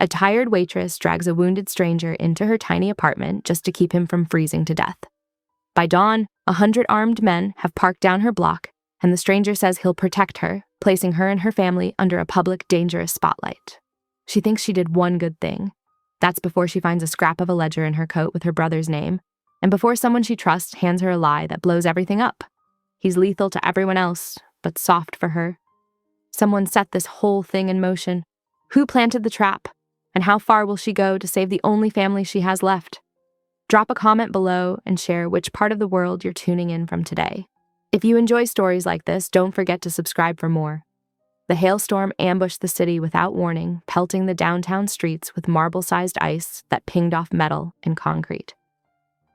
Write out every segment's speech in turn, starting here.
A tired waitress drags a wounded stranger into her tiny apartment just to keep him from freezing to death. By dawn, 100 armed men have parked down her block, and the stranger says he'll protect her, placing her and her family under a public dangerous spotlight. She thinks she did one good thing. That's before she finds a scrap of a ledger in her coat with her brother's name, and before someone she trusts hands her a lie that blows everything up. He's lethal to everyone else, but soft for her. Someone set this whole thing in motion. Who planted the trap? And how far will she go to save the only family she has left? Drop a comment below and share which part of the world you're tuning in from today. If you enjoy stories like this, don't forget to subscribe for more. The hailstorm ambushed the city without warning, pelting the downtown streets with marble-sized ice that pinged off metal and concrete.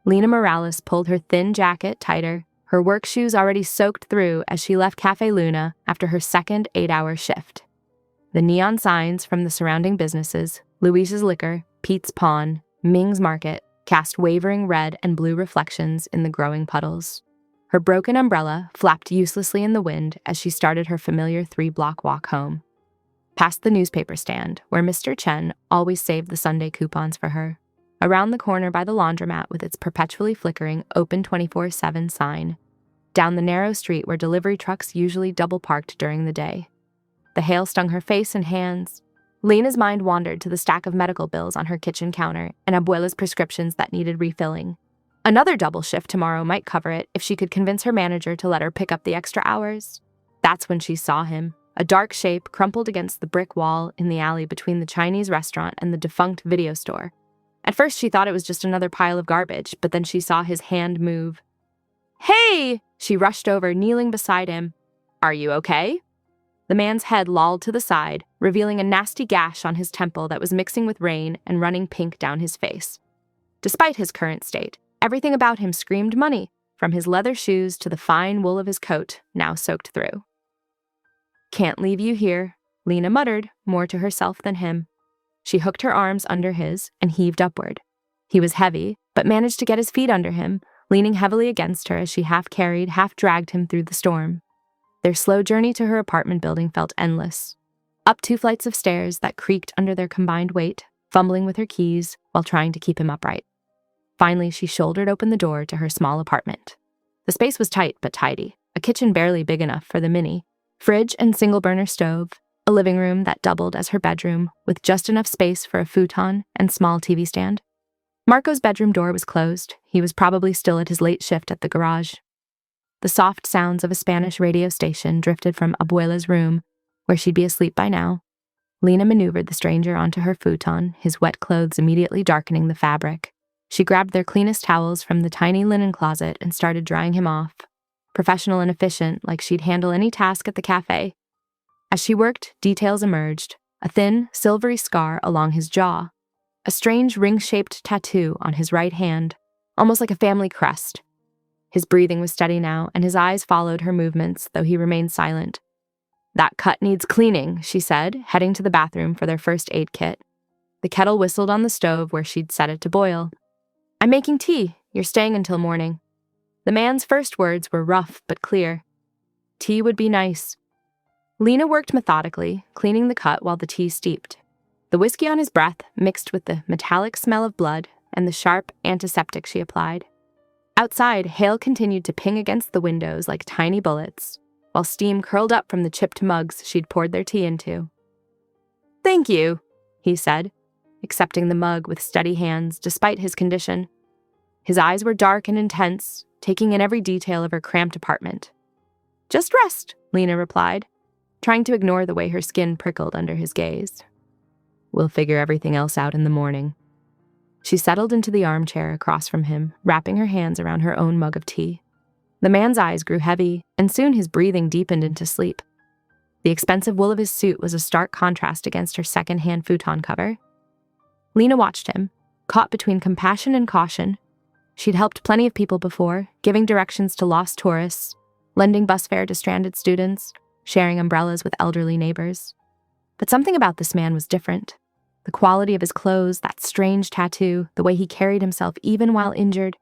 Lena Morales pulled her thin jacket tighter, her work shoes already soaked through as she left Cafe Luna after her second 8-hour shift. The neon signs from the surrounding businesses, Louise's Liquor, Pete's Pawn, Ming's Market, cast wavering red and blue reflections in the growing puddles. Her broken umbrella flapped uselessly in the wind as she started her familiar 3-block walk home. Past the newspaper stand, where Mr. Chen always saved the Sunday coupons for her. Around the corner by the laundromat with its perpetually flickering open 24/7 sign. Down the narrow street where delivery trucks usually double parked during the day. The hail stung her face and hands. Lena's mind wandered to the stack of medical bills on her kitchen counter and Abuela's prescriptions that needed refilling. Another double shift tomorrow might cover it if she could convince her manager to let her pick up the extra hours. That's when she saw him, a dark shape crumpled against the brick wall in the alley between the Chinese restaurant and the defunct video store. At first she thought it was just another pile of garbage, but then she saw his hand move. "Hey!" She rushed over, kneeling beside him. "Are you okay?" The man's head lolled to the side, revealing a nasty gash on his temple that was mixing with rain and running pink down his face. Despite his current state, everything about him screamed money, from his leather shoes to the fine wool of his coat, now soaked through. "Can't leave you here," Lena muttered, more to herself than him. She hooked her arms under his and heaved upward. He was heavy, but managed to get his feet under him, leaning heavily against her as she half-carried, half-dragged him through the storm. Their slow journey to her apartment building felt endless. Up 2 flights of stairs that creaked under their combined weight, fumbling with her keys while trying to keep him upright. Finally, she shouldered open the door to her small apartment. The space was tight but tidy, a kitchen barely big enough for the mini, fridge and single-burner stove, a living room that doubled as her bedroom, with just enough space for a futon and small TV stand. Marco's bedroom door was closed. He was probably still at his late shift at the garage. The soft sounds of a Spanish radio station drifted from Abuela's room, where she'd be asleep by now. Lena maneuvered the stranger onto her futon, his wet clothes immediately darkening the fabric. She grabbed their cleanest towels from the tiny linen closet and started drying him off. Professional and efficient, like she'd handle any task at the cafe. As she worked, details emerged, a thin, silvery scar along his jaw, a strange ring-shaped tattoo on his right hand, almost like a family crest. His breathing was steady now, and his eyes followed her movements, though he remained silent. "That cut needs cleaning," she said, heading to the bathroom for their first aid kit. The kettle whistled on the stove where she'd set it to boil. "I'm making tea. You're staying until morning." The man's first words were rough but clear. Tea would be nice. Lena worked methodically, cleaning the cut while the tea steeped. The whiskey on his breath mixed with the metallic smell of blood and the sharp antiseptic she applied. Outside, hail continued to ping against the windows like tiny bullets, while steam curled up from the chipped mugs she'd poured their tea into. "Thank you," he said, accepting the mug with steady hands despite his condition. His eyes were dark and intense, taking in every detail of her cramped apartment. "Just rest," Lena replied, trying to ignore the way her skin prickled under his gaze. "We'll figure everything else out in the morning." She settled into the armchair across from him, wrapping her hands around her own mug of tea. The man's eyes grew heavy, and soon his breathing deepened into sleep. The expensive wool of his suit was a stark contrast against her second-hand futon cover. Lena watched him, caught between compassion and caution. She'd helped plenty of people before, giving directions to lost tourists, lending bus fare to stranded students, sharing umbrellas with elderly neighbors. But something about this man was different. The quality of his clothes, that strange tattoo, the way he carried himself even while injured,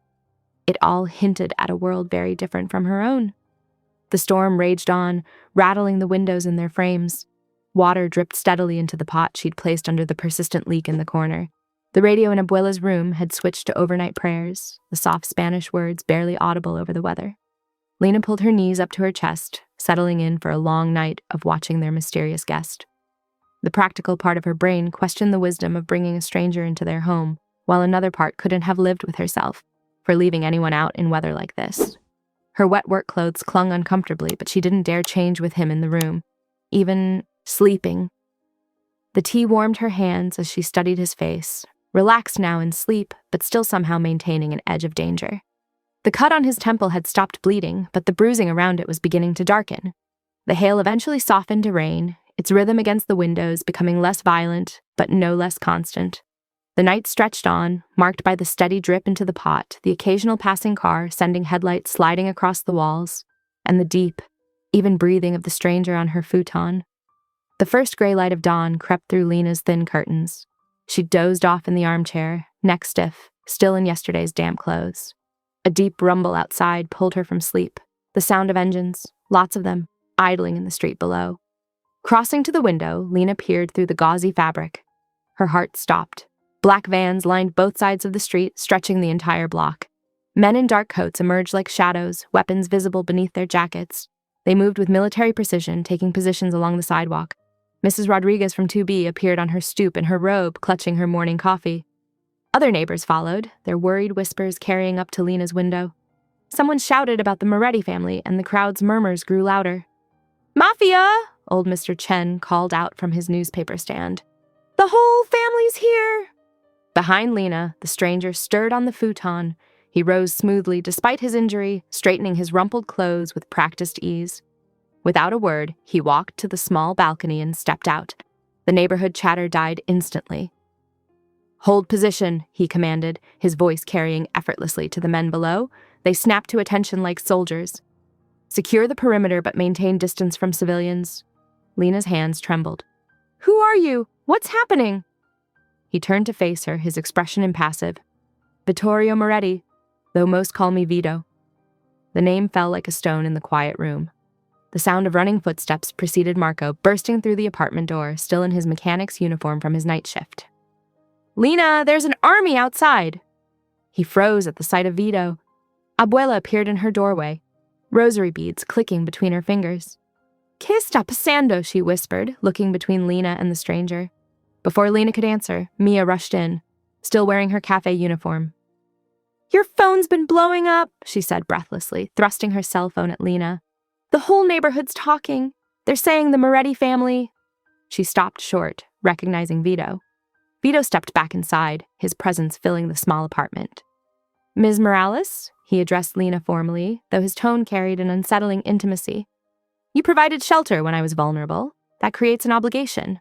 it all hinted at a world very different from her own. The storm raged on, rattling the windows in their frames. Water dripped steadily into the pot she'd placed under the persistent leak in the corner. The radio in Abuela's room had switched to overnight prayers, the soft Spanish words barely audible over the weather. Lena pulled her knees up to her chest, settling in for a long night of watching their mysterious guest. The practical part of her brain questioned the wisdom of bringing a stranger into their home, while another part couldn't have lived with herself for leaving anyone out in weather like this. Her wet work clothes clung uncomfortably, but she didn't dare change with him in the room, even sleeping. The tea warmed her hands as she studied his face, relaxed now in sleep, but still somehow maintaining an edge of danger. The cut on his temple had stopped bleeding, but the bruising around it was beginning to darken. The hail eventually softened to rain, its rhythm against the windows becoming less violent, but no less constant. The night stretched on, marked by the steady drip into the pot, the occasional passing car sending headlights sliding across the walls, and the deep, even breathing of the stranger on her futon. The first gray light of dawn crept through Lena's thin curtains. She dozed off in the armchair, neck stiff, still in yesterday's damp clothes. A deep rumble outside pulled her from sleep, the sound of engines, lots of them, idling in the street below. Crossing to the window, Lena peered through the gauzy fabric. Her heart stopped. Black vans lined both sides of the street, stretching the entire block. Men in dark coats emerged like shadows, weapons visible beneath their jackets. They moved with military precision, taking positions along the sidewalk. Mrs. Rodriguez from 2B appeared on her stoop in her robe, clutching her morning coffee. Other neighbors followed, their worried whispers carrying up to Lena's window. Someone shouted about the Moretti family, and the crowd's murmurs grew louder. "Mafia!" old Mr. Chen called out from his newspaper stand. "The whole family's here!" Behind Lena, the stranger stirred on the futon. He rose smoothly despite his injury, straightening his rumpled clothes with practiced ease. Without a word, he walked to the small balcony and stepped out. The neighborhood chatter died instantly. "Hold position," he commanded, his voice carrying effortlessly to the men below. They snapped to attention like soldiers. "Secure the perimeter but maintain distance from civilians." Lena's hands trembled. "Who are you? What's happening?" He turned to face her, his expression impassive. "Vittorio Moretti, though most call me Vito." The name fell like a stone in the quiet room. The sound of running footsteps preceded Marco, bursting through the apartment door, still in his mechanic's uniform from his night shift. "Lena, there's an army outside!" He froze at the sight of Vito. Abuela appeared in her doorway, rosary beads clicking between her fingers. "¿Qué está pasando?" she whispered, looking between Lena and the stranger. Before Lena could answer, Mia rushed in, still wearing her cafe uniform. "Your phone's been blowing up," she said breathlessly, thrusting her cell phone at Lena. "The whole neighborhood's talking. They're saying the Moretti family—" She stopped short, recognizing Vito. Vito stepped back inside, his presence filling the small apartment. "Ms. Morales?" he addressed Lena formally, though his tone carried an unsettling intimacy. "You provided shelter when I was vulnerable. That creates an obligation."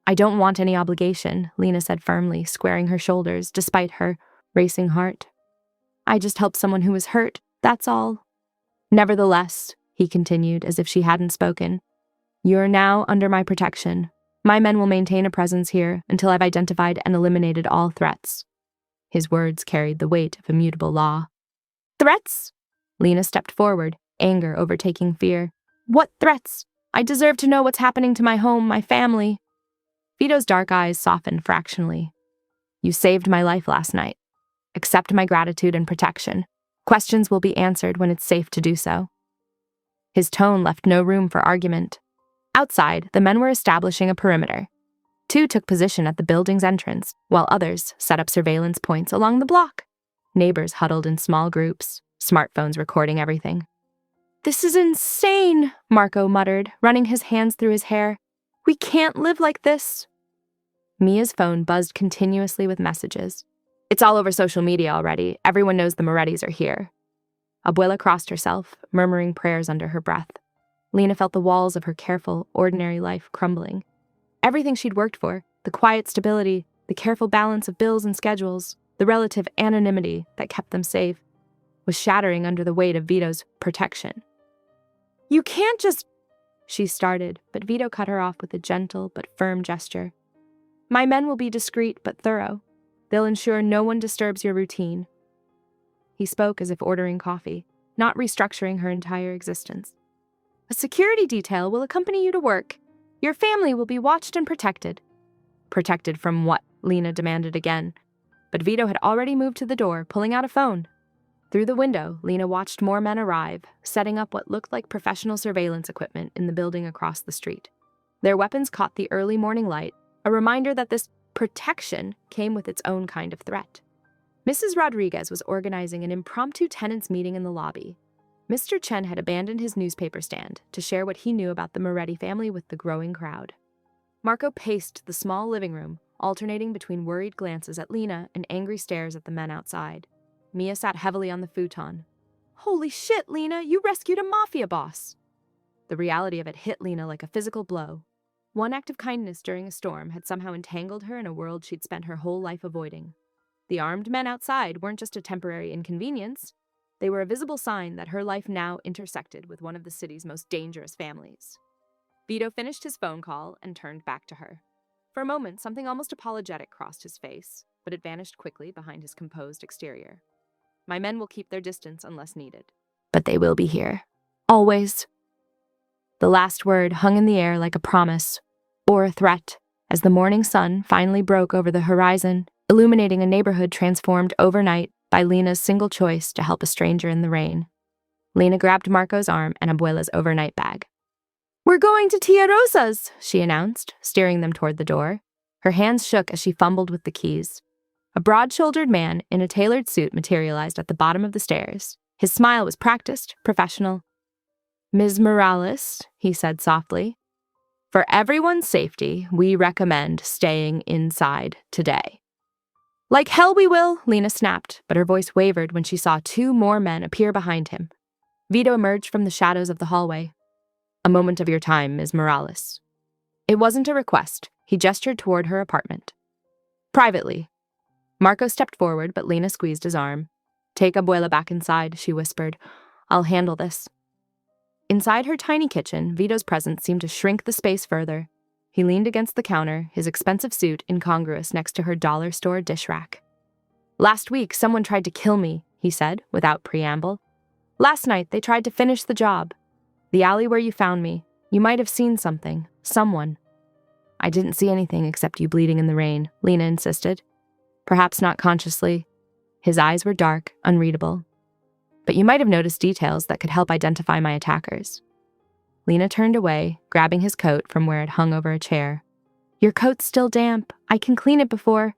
"I don't want any obligation," Lena said firmly, squaring her shoulders despite her racing heart. "I just helped someone who was hurt, that's all." "Nevertheless," he continued as if she hadn't spoken, "you're now under my protection. My men will maintain a presence here until I've identified and eliminated all threats." His words carried the weight of immutable law. "Threats?" Lena stepped forward, anger overtaking fear. "What threats? I deserve to know what's happening to my home, my family." Vito's dark eyes softened fractionally. "You saved my life last night. Accept my gratitude and protection. Questions will be answered when it's safe to do so." His tone left no room for argument. Outside, the men were establishing a perimeter. 2 took position at the building's entrance, while others set up surveillance points along the block. Neighbors huddled in small groups, smartphones recording everything. "This is insane," Marco muttered, running his hands through his hair. "We can't live like this." Mia's phone buzzed continuously with messages. "It's all over social media already. Everyone knows the Morettis are here." Abuela crossed herself, murmuring prayers under her breath. Lena felt the walls of her careful, ordinary life crumbling. Everything she'd worked for, the quiet stability, the careful balance of bills and schedules, the relative anonymity that kept them safe, was shattering under the weight of Vito's protection. "You can't just—" she started, but Vito cut her off with a gentle but firm gesture. "My men will be discreet but thorough. They'll ensure no one disturbs your routine." He spoke as if ordering coffee, not restructuring her entire existence. "A security detail will accompany you to work. Your family will be watched and protected. Protected from what? Lena demanded again. But Vito had already moved to the door, pulling out a phone. Through the window, Lena watched more men arrive, setting up what looked like professional surveillance equipment in the building across the street. Their weapons caught the early morning light, a reminder that this protection came with its own kind of threat. Mrs. Rodriguez was organizing an impromptu tenants' meeting in the lobby. Mr. Chen had abandoned his newspaper stand to share what he knew about the Moretti family with the growing crowd. Marco paced the small living room, alternating between worried glances at Lena and angry stares at the men outside. Mia sat heavily on the futon. Holy shit, Lena, you rescued a mafia boss! The reality of it hit Lena like a physical blow. One act of kindness during a storm had somehow entangled her in a world she'd spent her whole life avoiding. The armed men outside weren't just a temporary inconvenience. They were a visible sign that her life now intersected with one of the city's most dangerous families. Vito finished his phone call and turned back to her. For a moment, something almost apologetic crossed his face, but it vanished quickly behind his composed exterior. My men will keep their distance unless needed. But they will be here. Always. The last word hung in the air like a promise, or a threat, as the morning sun finally broke over the horizon, illuminating a neighborhood transformed overnight by Lena's single choice to help a stranger in the rain. Lena grabbed Marco's arm and Abuela's overnight bag. We're going to Tia Rosa's, she announced, steering them toward the door. Her hands shook as she fumbled with the keys. A broad-shouldered man in a tailored suit materialized at the bottom of the stairs. His smile was practiced, professional. Ms. Morales, he said softly, for everyone's safety, we recommend staying inside today. Like hell we will, Lena snapped, but her voice wavered when she saw two more men appear behind him. Vito emerged from the shadows of the hallway. A moment of your time, Ms. Morales. It wasn't a request. He gestured toward her apartment. Privately. Marco stepped forward, but Lena squeezed his arm. Take Abuela back inside, she whispered. I'll handle this. Inside her tiny kitchen, Vito's presence seemed to shrink the space further. He leaned against the counter, his expensive suit incongruous next to her dollar store dish rack. Last week, someone tried to kill me, he said, without preamble. Last night, they tried to finish the job. The alley where you found me. You might have seen something. Someone. I didn't see anything except you bleeding in the rain, Lena insisted. Perhaps not consciously. His eyes were dark, unreadable. But you might have noticed details that could help identify my attackers. Lena turned away, grabbing his coat from where it hung over a chair. Your coat's still damp. I can clean it before...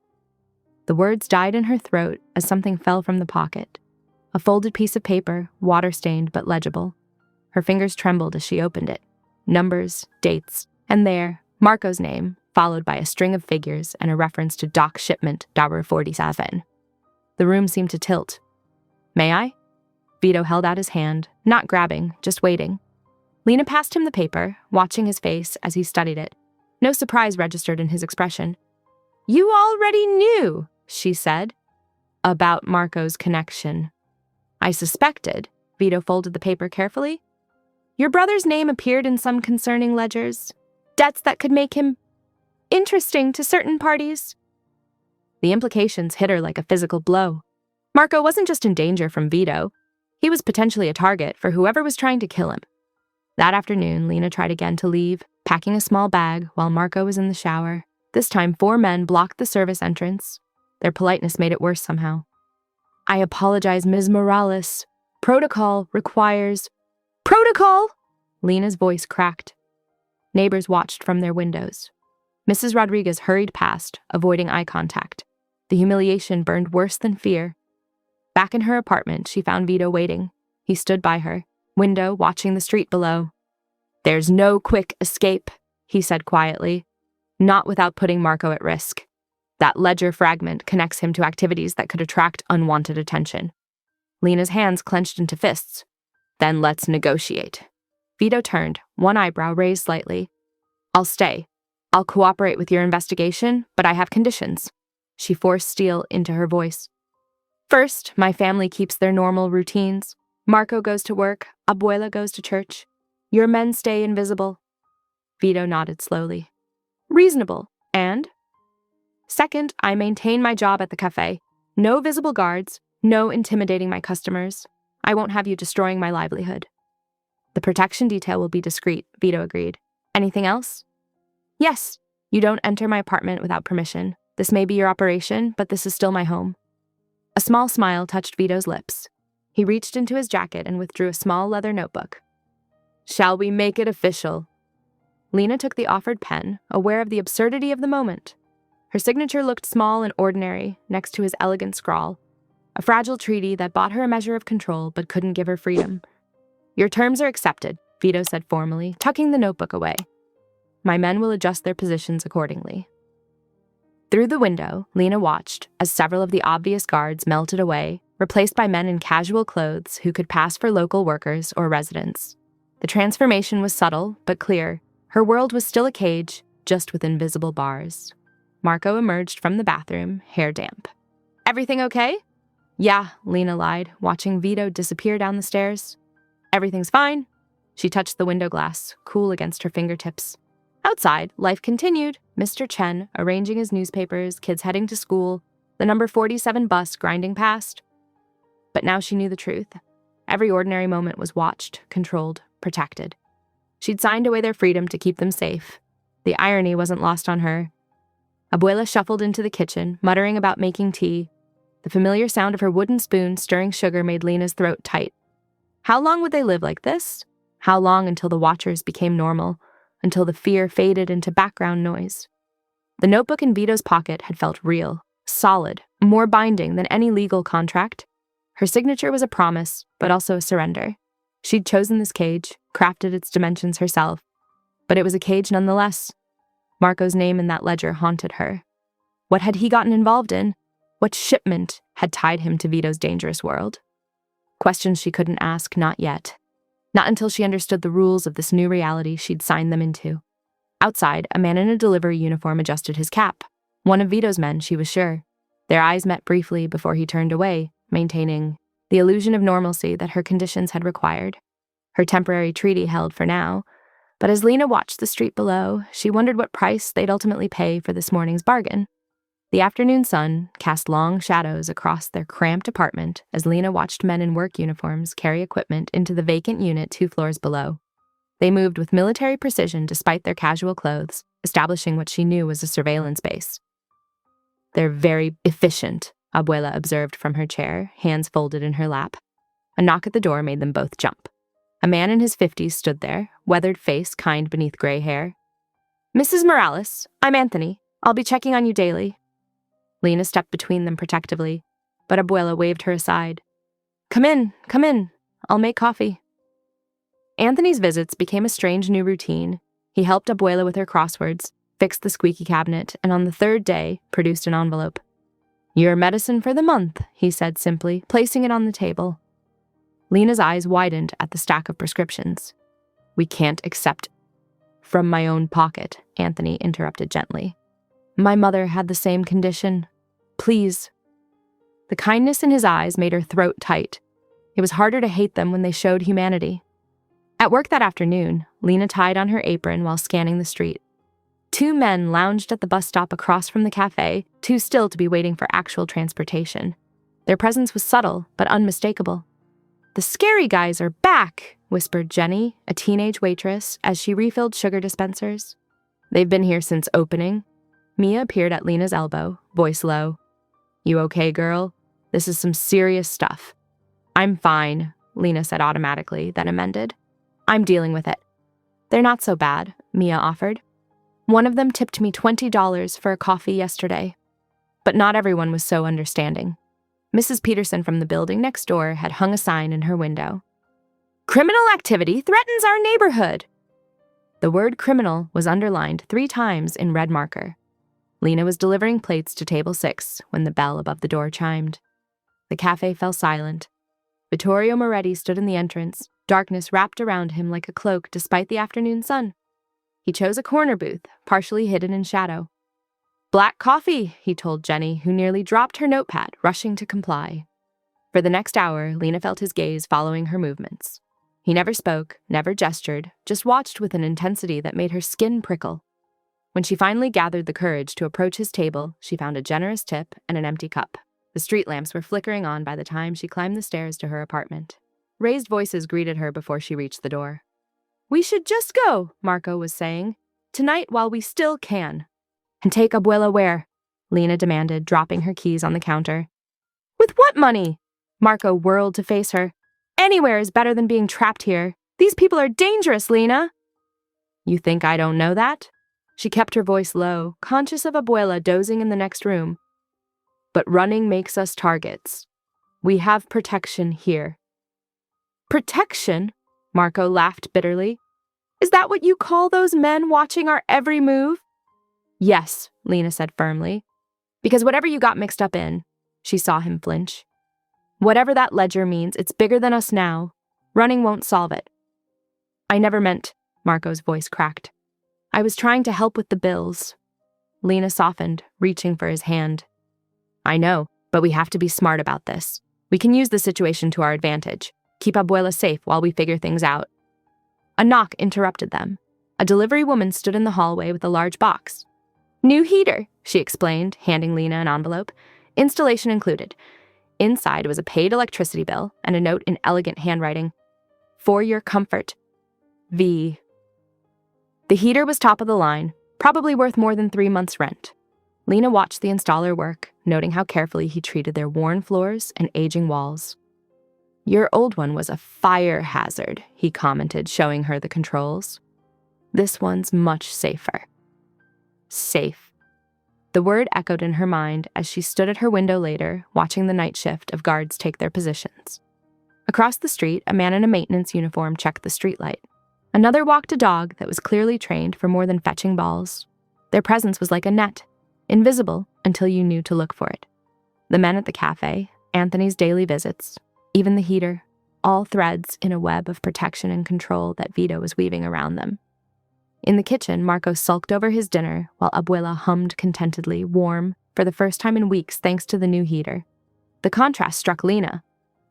The words died in her throat as something fell from the pocket. A folded piece of paper, water-stained but legible. Her fingers trembled as she opened it. Numbers, dates, and there, Marco's name, followed by a string of figures and a reference to dock shipment number 47. The room seemed to tilt. May I? Vito held out his hand, not grabbing, just waiting. Lena passed him the paper, watching his face as he studied it. No surprise registered in his expression. You already knew, she said, about Marco's connection. I suspected. Vito folded the paper carefully. Your brother's name appeared in some concerning ledgers. Debts that could make him interesting to certain parties. The implications hit her like a physical blow. Marco wasn't just in danger from Vito. He was potentially a target for whoever was trying to kill him. That afternoon, Lena tried again to leave, packing a small bag while Marco was in the shower. This time, 4 men blocked the service entrance. Their politeness made it worse somehow. I apologize, Ms. Morales. Protocol requires... Protocol! Lena's voice cracked. Neighbors watched from their windows. Mrs. Rodriguez hurried past, avoiding eye contact. The humiliation burned worse than fear. Back in her apartment, she found Vito waiting. He stood by her, window watching the street below. There's no quick escape, he said quietly, not without putting Marco at risk. That ledger fragment connects him to activities that could attract unwanted attention. Lena's hands clenched into fists. Then let's negotiate. Vito turned, one eyebrow raised slightly. I'll stay. I'll cooperate with your investigation, but I have conditions. She forced steel into her voice. First, my family keeps their normal routines. Marco goes to work, Abuela goes to church. Your men stay invisible. Vito nodded slowly. Reasonable. And? Second, I maintain my job at the cafe. No visible guards, no intimidating my customers. I won't have you destroying my livelihood. The protection detail will be discreet, Vito agreed. Anything else? Yes, you don't enter my apartment without permission. This may be your operation, but this is still my home. A small smile touched Vito's lips. He reached into his jacket and withdrew a small leather notebook. Shall we make it official? Lena took the offered pen, aware of the absurdity of the moment. Her signature looked small and ordinary next to his elegant scrawl, a fragile treaty that bought her a measure of control but couldn't give her freedom. Your terms are accepted, Vito said formally, tucking the notebook away. My men will adjust their positions accordingly. Through the window, Lena watched as several of the obvious guards melted away, replaced by men in casual clothes who could pass for local workers or residents. The transformation was subtle but clear. Her world was still a cage, just with invisible bars. Marco emerged from the bathroom, hair damp. Everything okay? Yeah, Lena lied, watching Vito disappear down the stairs. Everything's fine. She touched the window glass, cool against her fingertips. Outside, life continued, Mr. Chen arranging his newspapers, kids heading to school, the number 47 bus grinding past. But now she knew the truth. Every ordinary moment was watched, controlled, protected. She'd signed away their freedom to keep them safe. The irony wasn't lost on her. Abuela shuffled into the kitchen, muttering about making tea. The familiar sound of her wooden spoon stirring sugar made Lena's throat tight. How long would they live like this? How long until the watchers became normal? Until the fear faded into background noise? The notebook in Vito's pocket had felt real, solid, more binding than any legal contract. Her signature was a promise, but also a surrender. She'd chosen this cage, crafted its dimensions herself, but it was a cage nonetheless. Marco's name in that ledger haunted her. What had he gotten involved in? What shipment had tied him to Vito's dangerous world? Questions she couldn't ask, not yet. Not until she understood the rules of this new reality she'd signed them into. Outside, a man in a delivery uniform adjusted his cap. One of Vito's men, she was sure. Their eyes met briefly before he turned away, maintaining the illusion of normalcy that her conditions had required. Her temporary treaty held for now, but as Lena watched the street below, she wondered what price they'd ultimately pay for this morning's bargain. The afternoon sun cast long shadows across their cramped apartment as Lena watched men in work uniforms carry equipment into the vacant unit 2 floors below. They moved with military precision despite their casual clothes, establishing what she knew was a surveillance base. They're very efficient, Abuela observed from her chair, hands folded in her lap. A knock at the door made them both jump. A man in his 50s stood there, weathered face kind beneath gray hair. Mrs. Morales, I'm Anthony. I'll be checking on you daily. Lena stepped between them protectively, but Abuela waved her aside. Come in. I'll make coffee. Anthony's visits became a strange new routine. He helped Abuela with her crosswords, fixed the squeaky cabinet, and on the 3rd day, produced an envelope. Your medicine for the month, he said simply, placing it on the table. Lena's eyes widened at the stack of prescriptions. We can't accept. From my own pocket, Anthony interrupted gently. My mother had the same condition. Please. The kindness in his eyes made her throat tight. It was harder to hate them when they showed humanity. At work that afternoon, Lena tied on her apron while scanning the street. 2 men lounged at the bus stop across from the cafe, too still to be waiting for actual transportation. Their presence was subtle, but unmistakable. The scary guys are back, whispered Jenny, a teenage waitress, as she refilled sugar dispensers. They've been here since opening. Mia appeared at Lena's elbow, voice low. You okay, girl? This is some serious stuff. I'm fine, Lena said automatically, then amended. I'm dealing with it. They're not so bad, Mia offered. One of them tipped me $20 for a coffee yesterday. But not everyone was so understanding. Mrs. Peterson from the building next door had hung a sign in her window. Criminal activity threatens our neighborhood. The word criminal was underlined 3 times in red marker. Lena was delivering plates to table 6 when the bell above the door chimed. The cafe fell silent. Vittorio Moretti stood in the entrance, darkness wrapped around him like a cloak despite the afternoon sun. He chose a corner booth, partially hidden in shadow. Black coffee, he told Jenny, who nearly dropped her notepad, rushing to comply. For the next hour, Lena felt his gaze following her movements. He never spoke, never gestured, just watched with an intensity that made her skin prickle. When she finally gathered the courage to approach his table, she found a generous tip and an empty cup. The street lamps were flickering on by the time she climbed the stairs to her apartment. Raised voices greeted her before she reached the door. We should just go, Marco was saying. Tonight while we still can. And take Abuela where? Lena demanded, dropping her keys on the counter. With what money? Marco whirled to face her. Anywhere is better than being trapped here. These people are dangerous, Lena. You think I don't know that? She kept her voice low, conscious of Abuela dozing in the next room. But running makes us targets. We have protection here. Protection? Marco laughed bitterly. Is that what you call those men watching our every move? Yes, Lena said firmly. Because whatever you got mixed up in, she saw him flinch. Whatever that ledger means, it's bigger than us now. Running won't solve it. I never meant, Marco's voice cracked. I was trying to help with the bills. Lena softened, reaching for his hand. I know, but we have to be smart about this. We can use the situation to our advantage. Keep Abuela safe while we figure things out. A knock interrupted them. A delivery woman stood in the hallway with a large box. New heater, she explained, handing Lena an envelope. Installation included. Inside was a paid electricity bill and a note in elegant handwriting. For your comfort. V. The heater was top of the line, probably worth more than 3 months' rent. Lena watched the installer work, noting how carefully he treated their worn floors and aging walls. Your old one was a fire hazard, he commented, showing her the controls. This one's much safer. Safe. The word echoed in her mind as she stood at her window later, watching the night shift of guards take their positions. Across the street, a man in a maintenance uniform checked the streetlight. Another walked a dog that was clearly trained for more than fetching balls. Their presence was like a net, invisible until you knew to look for it. The men at the cafe, Anthony's daily visits, even the heater, all threads in a web of protection and control that Vito was weaving around them. In the kitchen, Marco sulked over his dinner while Abuela hummed contentedly, warm, for the first time in weeks thanks to the new heater. The contrast struck Lena.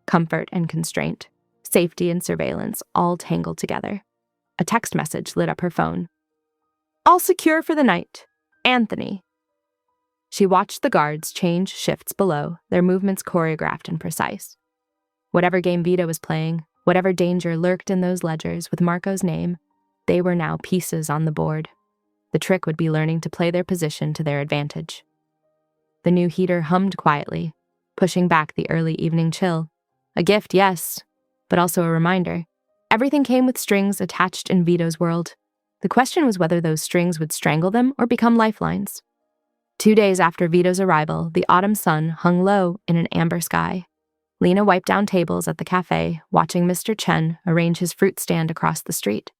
Comfort and constraint, safety and surveillance, all tangled together. A text message lit up her phone. All secure for the night. Anthony. She watched the guards change shifts below, their movements choreographed and precise. Whatever game Vito was playing, whatever danger lurked in those ledgers with Marco's name, they were now pieces on the board. The trick would be learning to play their position to their advantage. The new heater hummed quietly, pushing back the early evening chill. A gift, yes, but also a reminder. Everything came with strings attached in Vito's world. The question was whether those strings would strangle them or become lifelines. 2 days after Vito's arrival, the autumn sun hung low in an amber sky. Lena wiped down tables at the cafe, watching Mr. Chen arrange his fruit stand across the street.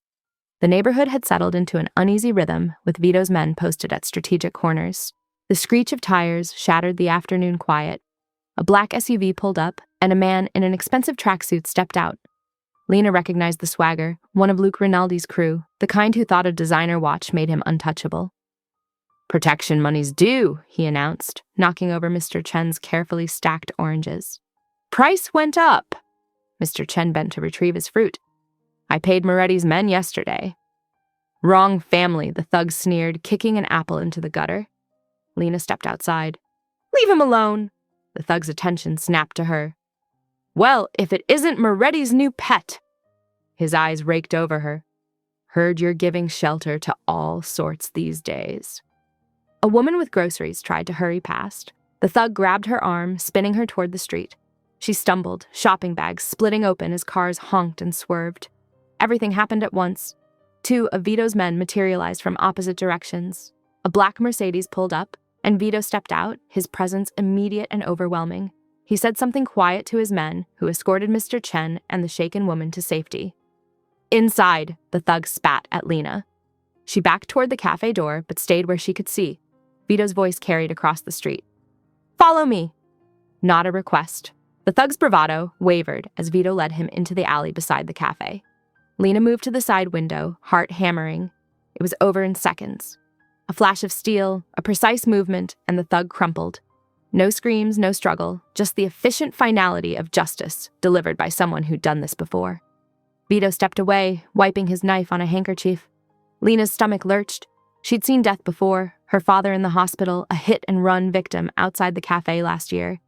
The neighborhood had settled into an uneasy rhythm, with Vito's men posted at strategic corners. The screech of tires shattered the afternoon quiet. A black SUV pulled up, and a man in an expensive tracksuit stepped out. Lena recognized the swagger, one of Luke Rinaldi's crew, the kind who thought a designer watch made him untouchable. Protection money's due, he announced, knocking over Mr. Chen's carefully stacked oranges. Price went up. Mr. Chen bent to retrieve his fruit. I paid Moretti's men yesterday. Wrong family, the thug sneered, kicking an apple into the gutter. Lena stepped outside. Leave him alone. The thug's attention snapped to her. Well, if it isn't Moretti's new pet. His eyes raked over her. Heard you're giving shelter to all sorts these days. A woman with groceries tried to hurry past. The thug grabbed her arm, spinning her toward the street. She stumbled, shopping bags splitting open as cars honked and swerved. Everything happened at once. 2 of Vito's men materialized from opposite directions. A black Mercedes pulled up, and Vito stepped out, his presence immediate and overwhelming. He said something quiet to his men, who escorted Mr. Chen and the shaken woman to safety. Inside, the thug spat at Lena. She backed toward the cafe door, but stayed where she could see. Vito's voice carried across the street. Follow me. Not a request. The thug's bravado wavered as Vito led him into the alley beside the cafe. Lena moved to the side window, heart hammering. It was over in seconds. A flash of steel, a precise movement, and the thug crumpled. No screams, no struggle, just the efficient finality of justice delivered by someone who'd done this before. Vito stepped away, wiping his knife on a handkerchief. Lena's stomach lurched. She'd seen death before, her father in the hospital, a hit-and-run victim outside the cafe last year.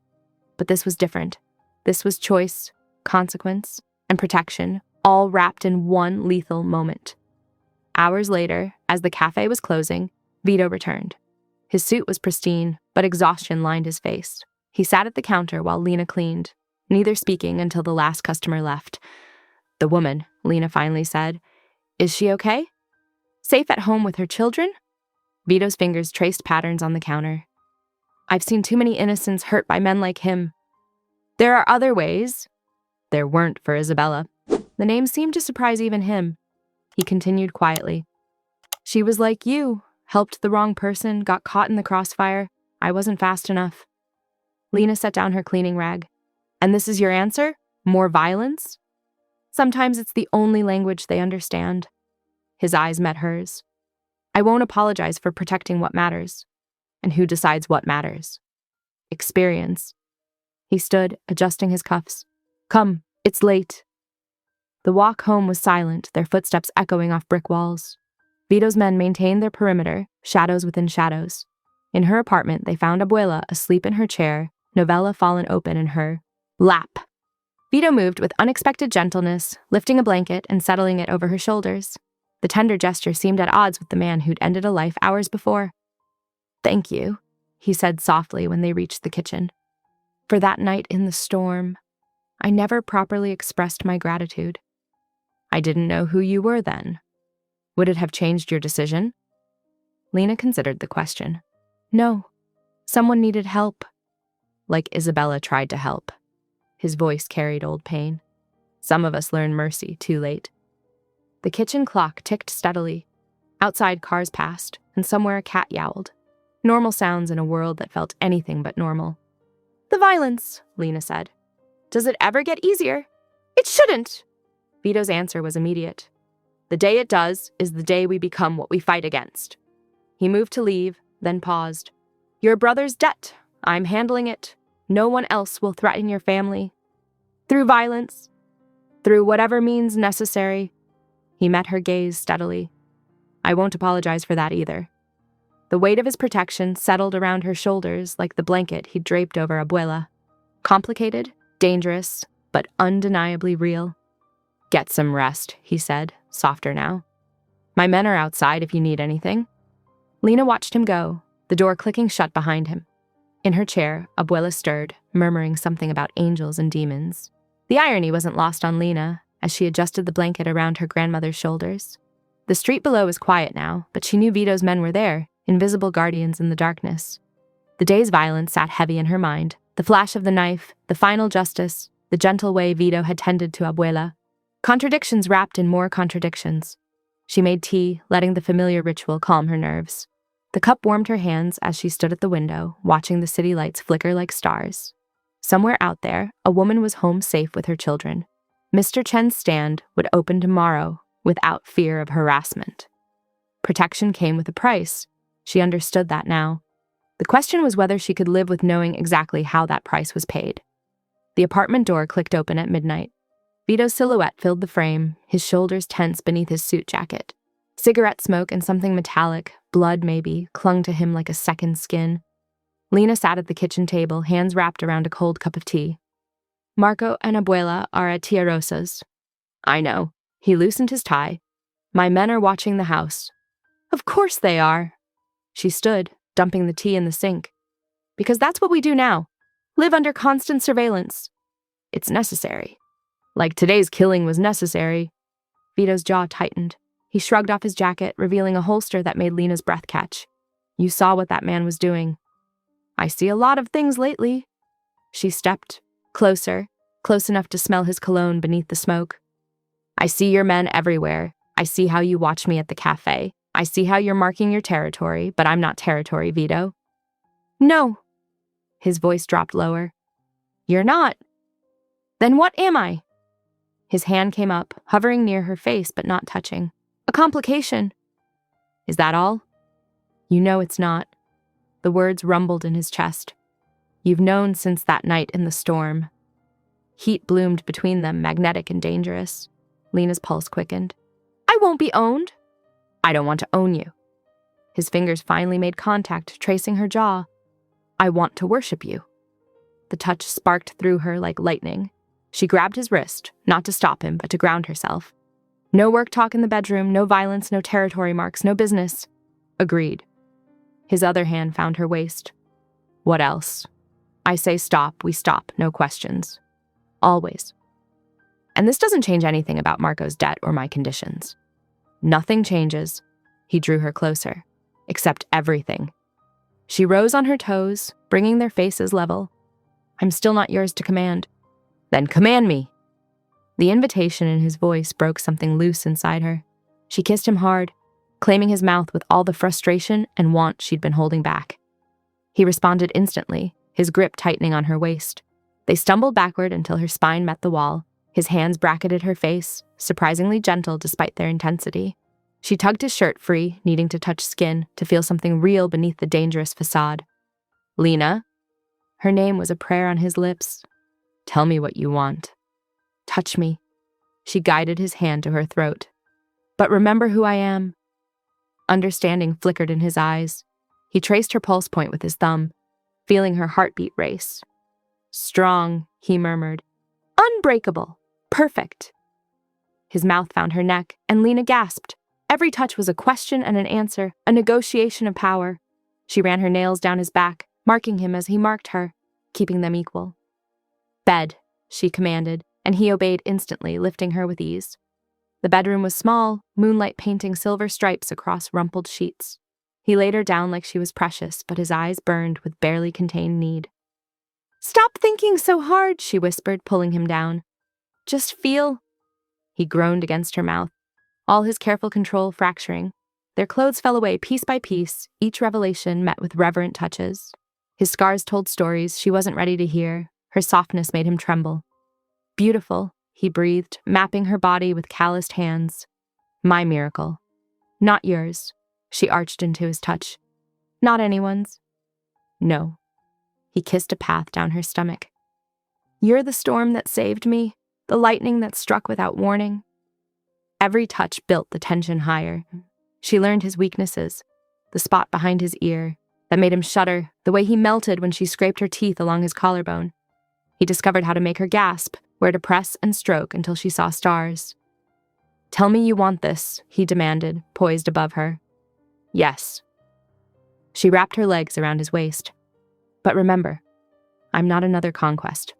But this was different. This was choice, consequence, and protection, all wrapped in one lethal moment. Hours later, As the cafe was closing, Vito returned. His suit was pristine, but exhaustion lined his face. He sat at the counter while Lena cleaned, neither speaking until the last customer left. "The woman," Lena finally said. "Is she okay? Safe at home with her children?" Vito's fingers traced patterns on the counter. "I've seen too many innocents hurt by men like him. There are other ways." There weren't for Isabella. The name seemed to surprise even him. He continued quietly. "She was like you, helped the wrong person, got caught in the crossfire. I wasn't fast enough." Lena set down her cleaning rag. "And this is your answer? More violence?" "Sometimes it's the only language they understand." His eyes met hers. "I won't apologize for protecting what matters." And who decides what matters? Experience. He stood, adjusting his cuffs. "Come, it's late." The walk home was silent, their footsteps echoing off brick walls. Vito's men maintained their perimeter, shadows within shadows. In her apartment, they found Abuela asleep in her chair, novella fallen open in her lap. Vito moved with unexpected gentleness, lifting a blanket and settling it over her shoulders. The tender gesture seemed at odds with the man who'd ended a life hours before. "Thank you," he said softly when they reached the kitchen. "For that night in the storm. I never properly expressed my gratitude." "I didn't know who you were then. Would it have changed your decision?" Lena considered the question. "No. Someone needed help." "Like Isabella tried to help." His voice carried old pain. "Some of us learn mercy too late." The kitchen clock ticked steadily. Outside, cars passed, and somewhere a cat yowled. Normal sounds in a world that felt anything but normal. "The violence," Lena said. "Does it ever get easier?" "It shouldn't." Vito's answer was immediate. "The day it does is the day we become what we fight against." He moved to leave, then paused. "Your brother's debt. I'm handling it. No one else will threaten your family. Through violence. Through whatever means necessary." He met her gaze steadily. "I won't apologize for that either." The weight of his protection settled around her shoulders like the blanket he'd draped over Abuela. Complicated, dangerous, but undeniably real. "Get some rest," he said, softer now. "My men are outside if you need anything." Lena watched him go, the door clicking shut behind him. In her chair, Abuela stirred, murmuring something about angels and demons. The irony wasn't lost on Lena as she adjusted the blanket around her grandmother's shoulders. The street below was quiet now, but she knew Vito's men were there, invisible guardians in the darkness. The day's violence sat heavy in her mind, the flash of the knife, the final justice, the gentle way Vito had tended to Abuela. Contradictions wrapped in more contradictions. She made tea, letting the familiar ritual calm her nerves. The cup warmed her hands as she stood at the window, watching the city lights flicker like stars. Somewhere out there, a woman was home safe with her children. Mr. Chen's stand would open tomorrow without fear of harassment. Protection came with a price. She understood that now. The question was whether she could live with knowing exactly how that price was paid. The apartment door clicked open at midnight. Vito's silhouette filled the frame, his shoulders tense beneath his suit jacket. Cigarette smoke and something metallic, blood maybe, clung to him like a second skin. Lena sat at the kitchen table, hands wrapped around a cold cup of tea. "Marco and Abuela are at Tia Rosa's." "I know." He loosened his tie. "My men are watching the house." "Of course they are." She stood, dumping the tea in the sink. "Because that's what we do now. Live under constant surveillance. It's necessary. Like today's killing was necessary." Vito's jaw tightened. He shrugged off his jacket, revealing a holster that made Lena's breath catch. "You saw what that man was doing." "I see a lot of things lately." She stepped closer, close enough to smell his cologne beneath the smoke. "I see your men everywhere. I see how you watch me at the cafe. I see how you're marking your territory, but I'm not territory, Vito." "No." His voice dropped lower. "You're not." "Then what am I?" His hand came up, hovering near her face but not touching. "A complication." "Is that all?" "You know it's not." The words rumbled in his chest. "You've known since that night in the storm." Heat bloomed between them, magnetic and dangerous. Lena's pulse quickened. "I won't be owned." "I don't want to own you." His fingers finally made contact, tracing her jaw. "I want to worship you." The touch sparked through her like lightning. She grabbed his wrist, not to stop him, but to ground herself. No work talk in the bedroom, no violence, no territory marks, no business. Agreed. His other hand found her waist. What else? I say stop, we stop, no questions. Always. And this doesn't change anything about Marco's debt or my conditions. Nothing changes. He drew her closer. Except everything. She rose on her toes, bringing their faces level. I'm still not yours to command. Then command me. The invitation in his voice broke something loose inside her. She kissed him hard, claiming his mouth with all the frustration and want she'd been holding back. He responded instantly, his grip tightening on her waist. They stumbled backward until her spine met the wall. His hands bracketed her face, surprisingly gentle despite their intensity. She tugged his shirt free, needing to touch skin, to feel something real beneath the dangerous facade. Lena? Her name was a prayer on his lips. Tell me what you want. Touch me. She guided his hand to her throat. But remember who I am. Understanding flickered in his eyes. He traced her pulse point with his thumb, feeling her heartbeat race. Strong, he murmured. Unbreakable. Perfect. His mouth found her neck, and Lena gasped. Every touch was a question and an answer, a negotiation of power. She ran her nails down his back, marking him as he marked her, keeping them equal. Bed, she commanded, and he obeyed instantly, lifting her with ease. The bedroom was small, moonlight painting silver stripes across rumpled sheets. He laid her down like she was precious, but his eyes burned with barely contained need. Stop thinking so hard, she whispered, pulling him down. Just feel. He groaned against her mouth, all his careful control fracturing. Their clothes fell away piece by piece, each revelation met with reverent touches. His scars told stories she wasn't ready to hear. Her softness made him tremble. Beautiful, he breathed, mapping her body with calloused hands. My miracle. Not yours, she arched into his touch. Not anyone's. No. He kissed a path down her stomach. You're the storm that saved me, the lightning that struck without warning. Every touch built the tension higher. She learned his weaknesses, the spot behind his ear that made him shudder, the way he melted when she scraped her teeth along his collarbone. He discovered how to make her gasp, where to press and stroke until she saw stars. Tell me you want this, he demanded, poised above her. Yes. She wrapped her legs around his waist. But remember, I'm not another conquest.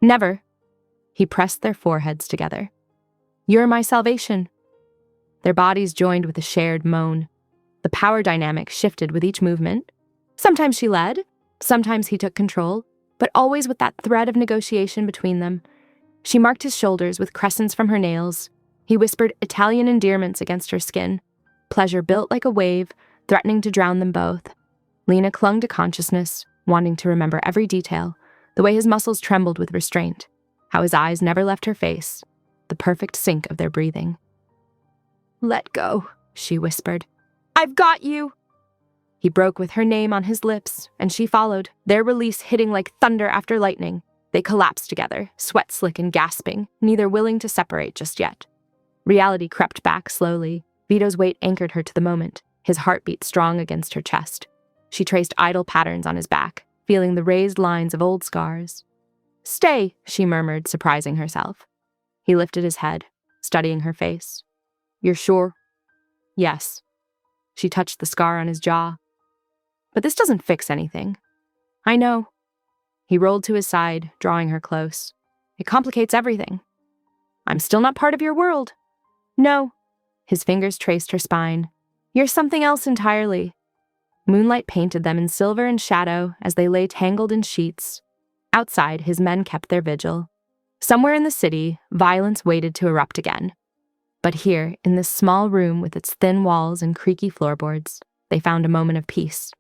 Never. He pressed their foreheads together. You're my salvation. Their bodies joined with a shared moan. The power dynamic shifted with each movement. Sometimes she led, sometimes he took control, but always with that thread of negotiation between them. She marked his shoulders with crescents from her nails. He whispered Italian endearments against her skin. Pleasure built like a wave, threatening to drown them both. Lena clung to consciousness, wanting to remember every detail, the way his muscles trembled with restraint, how his eyes never left her face, the perfect sync of their breathing. Let go, she whispered. I've got you! He broke with her name on his lips, and she followed, their release hitting like thunder after lightning. They collapsed together, sweat slick and gasping, neither willing to separate just yet. Reality crept back slowly. Vito's weight anchored her to the moment, his heartbeat strong against her chest. She traced idle patterns on his back, feeling the raised lines of old scars. Stay, she murmured, surprising herself. He lifted his head, studying her face. You're sure? Yes. She touched the scar on his jaw. But this doesn't fix anything. I know. He rolled to his side, drawing her close. It complicates everything. I'm still not part of your world. No. His fingers traced her spine. You're something else entirely. Moonlight painted them in silver and shadow as they lay tangled in sheets. Outside, his men kept their vigil. Somewhere in the city, violence waited to erupt again. But here, in this small room with its thin walls and creaky floorboards, they found a moment of peace.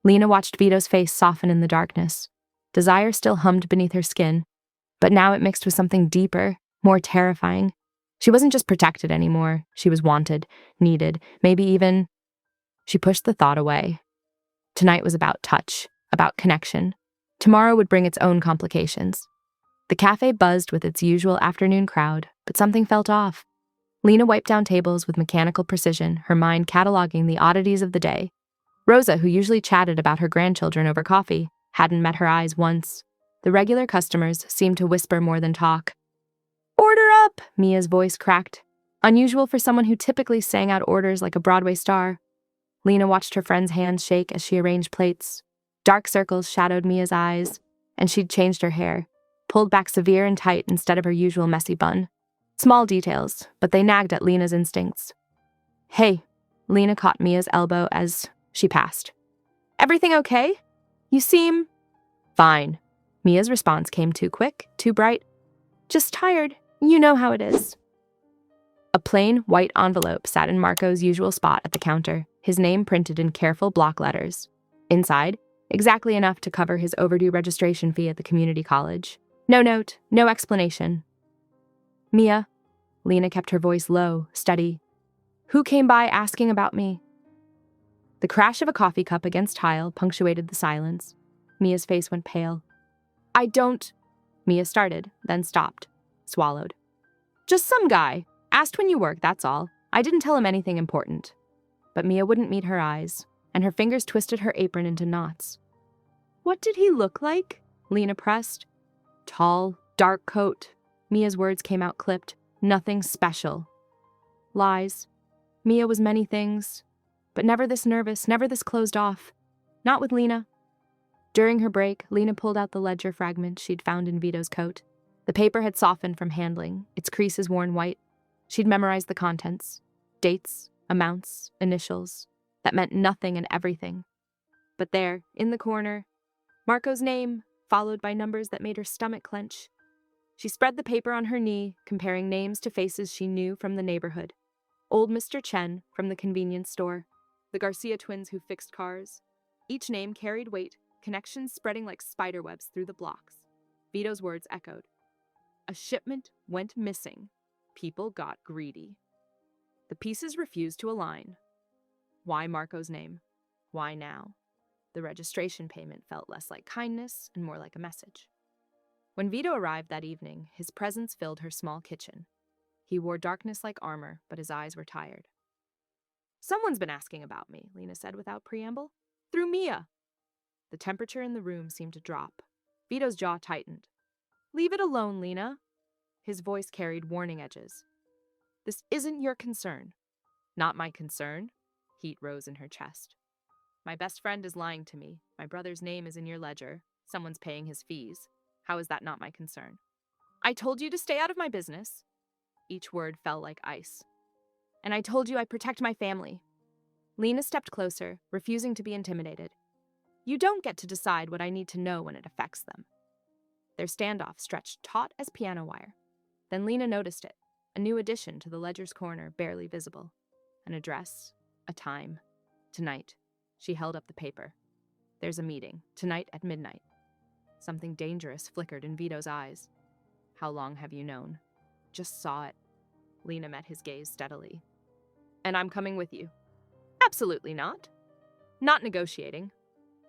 Lena watched Vito's face soften in the darkness. Desire still hummed beneath her skin, but now it mixed with something deeper, more terrifying. She wasn't just protected anymore. She was wanted, needed, maybe even... She pushed the thought away. Tonight was about touch, about connection. Tomorrow would bring its own complications. The cafe buzzed with its usual afternoon crowd, but something felt off. Lena wiped down tables with mechanical precision, her mind cataloging the oddities of the day. Rosa, who usually chatted about her grandchildren over coffee, hadn't met her eyes once. The regular customers seemed to whisper more than talk. Order up, Mia's voice cracked. Unusual for someone who typically sang out orders like a Broadway star. Lena watched her friend's hands shake as she arranged plates. Dark circles shadowed Mia's eyes, and she'd changed her hair, pulled back severe and tight instead of her usual messy bun. Small details, but they nagged at Lena's instincts. "Hey," Lena caught Mia's elbow as she passed. "Everything okay? You seem—" "Fine." Mia's response came too quick, too bright. "Just tired. You know how it is." A plain, white envelope sat in Marco's usual spot at the counter, his name printed in careful block letters. Inside, exactly enough to cover his overdue registration fee at the community college. No note, no explanation. "Mia," Lena kept her voice low, steady. "Who came by asking about me?" The crash of a coffee cup against tile punctuated the silence. Mia's face went pale. "I don't—" Mia started, then stopped, swallowed. "Just some guy. Asked when you work, that's all. I didn't tell him anything important." But Mia wouldn't meet her eyes, and her fingers twisted her apron into knots. "What did he look like?" Lena pressed. "Tall, dark coat." Mia's words came out clipped. "Nothing special." Lies. Mia was many things, but never this nervous, never this closed off. Not with Lena. During her break, Lena pulled out the ledger fragment she'd found in Vito's coat. The paper had softened from handling, its creases worn white. She'd memorized the contents. Dates, amounts, initials. That meant nothing and everything. But there, in the corner, Marco's name, followed by numbers that made her stomach clench. She spread the paper on her knee, comparing names to faces she knew from the neighborhood. Old Mr. Chen from the convenience store. The Garcia twins who fixed cars. Each name carried weight, connections spreading like spiderwebs through the blocks. Vito's words echoed. A shipment went missing. People got greedy. The pieces refused to align. Why Marco's name? Why now? The registration payment felt less like kindness and more like a message. When Vito arrived that evening, his presence filled her small kitchen. He wore darkness like armor, but his eyes were tired. "Someone's been asking about me," Lena said without preamble. "Through Mia." The temperature in the room seemed to drop. Vito's jaw tightened. "Leave it alone, Lena." His voice carried warning edges. "This isn't your concern." "Not my concern?" Heat rose in her chest. "My best friend is lying to me. My brother's name is in your ledger. Someone's paying his fees. How is that not my concern?" "I told you to stay out of my business." Each word fell like ice. "And I told you I protect my family." Lena stepped closer, refusing to be intimidated. "You don't get to decide what I need to know when it affects them." Their standoff stretched taut as piano wire. Then Lena noticed it, a new addition to the ledger's corner barely visible. An address, a time. Tonight. She held up the paper. "There's a meeting, tonight at midnight." Something dangerous flickered in Vito's eyes. "How long have you known?" "Just saw it." Lena met his gaze steadily. "And I'm coming with you." "Absolutely not." "Not negotiating."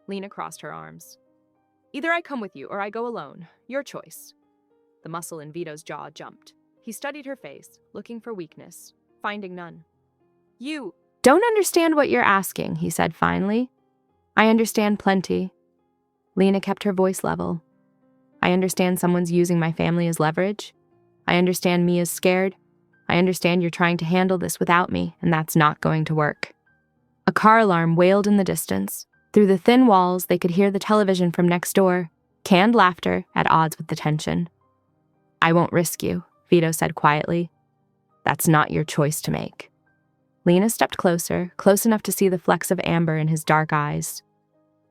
Lena crossed her arms. "Either I come with you or I go alone. Your choice." The muscle in Vito's jaw jumped. He studied her face, looking for weakness, finding none. "You don't understand what you're asking," he said finally. "I understand plenty." Lena kept her voice level. "I understand someone's using my family as leverage. I understand Mia's scared. I understand you're trying to handle this without me, and that's not going to work." A car alarm wailed in the distance. Through the thin walls, they could hear the television from next door, canned laughter at odds with the tension. "I won't risk you," Vito said quietly. "That's not your choice to make." Lena stepped closer, close enough to see the flecks of amber in his dark eyes.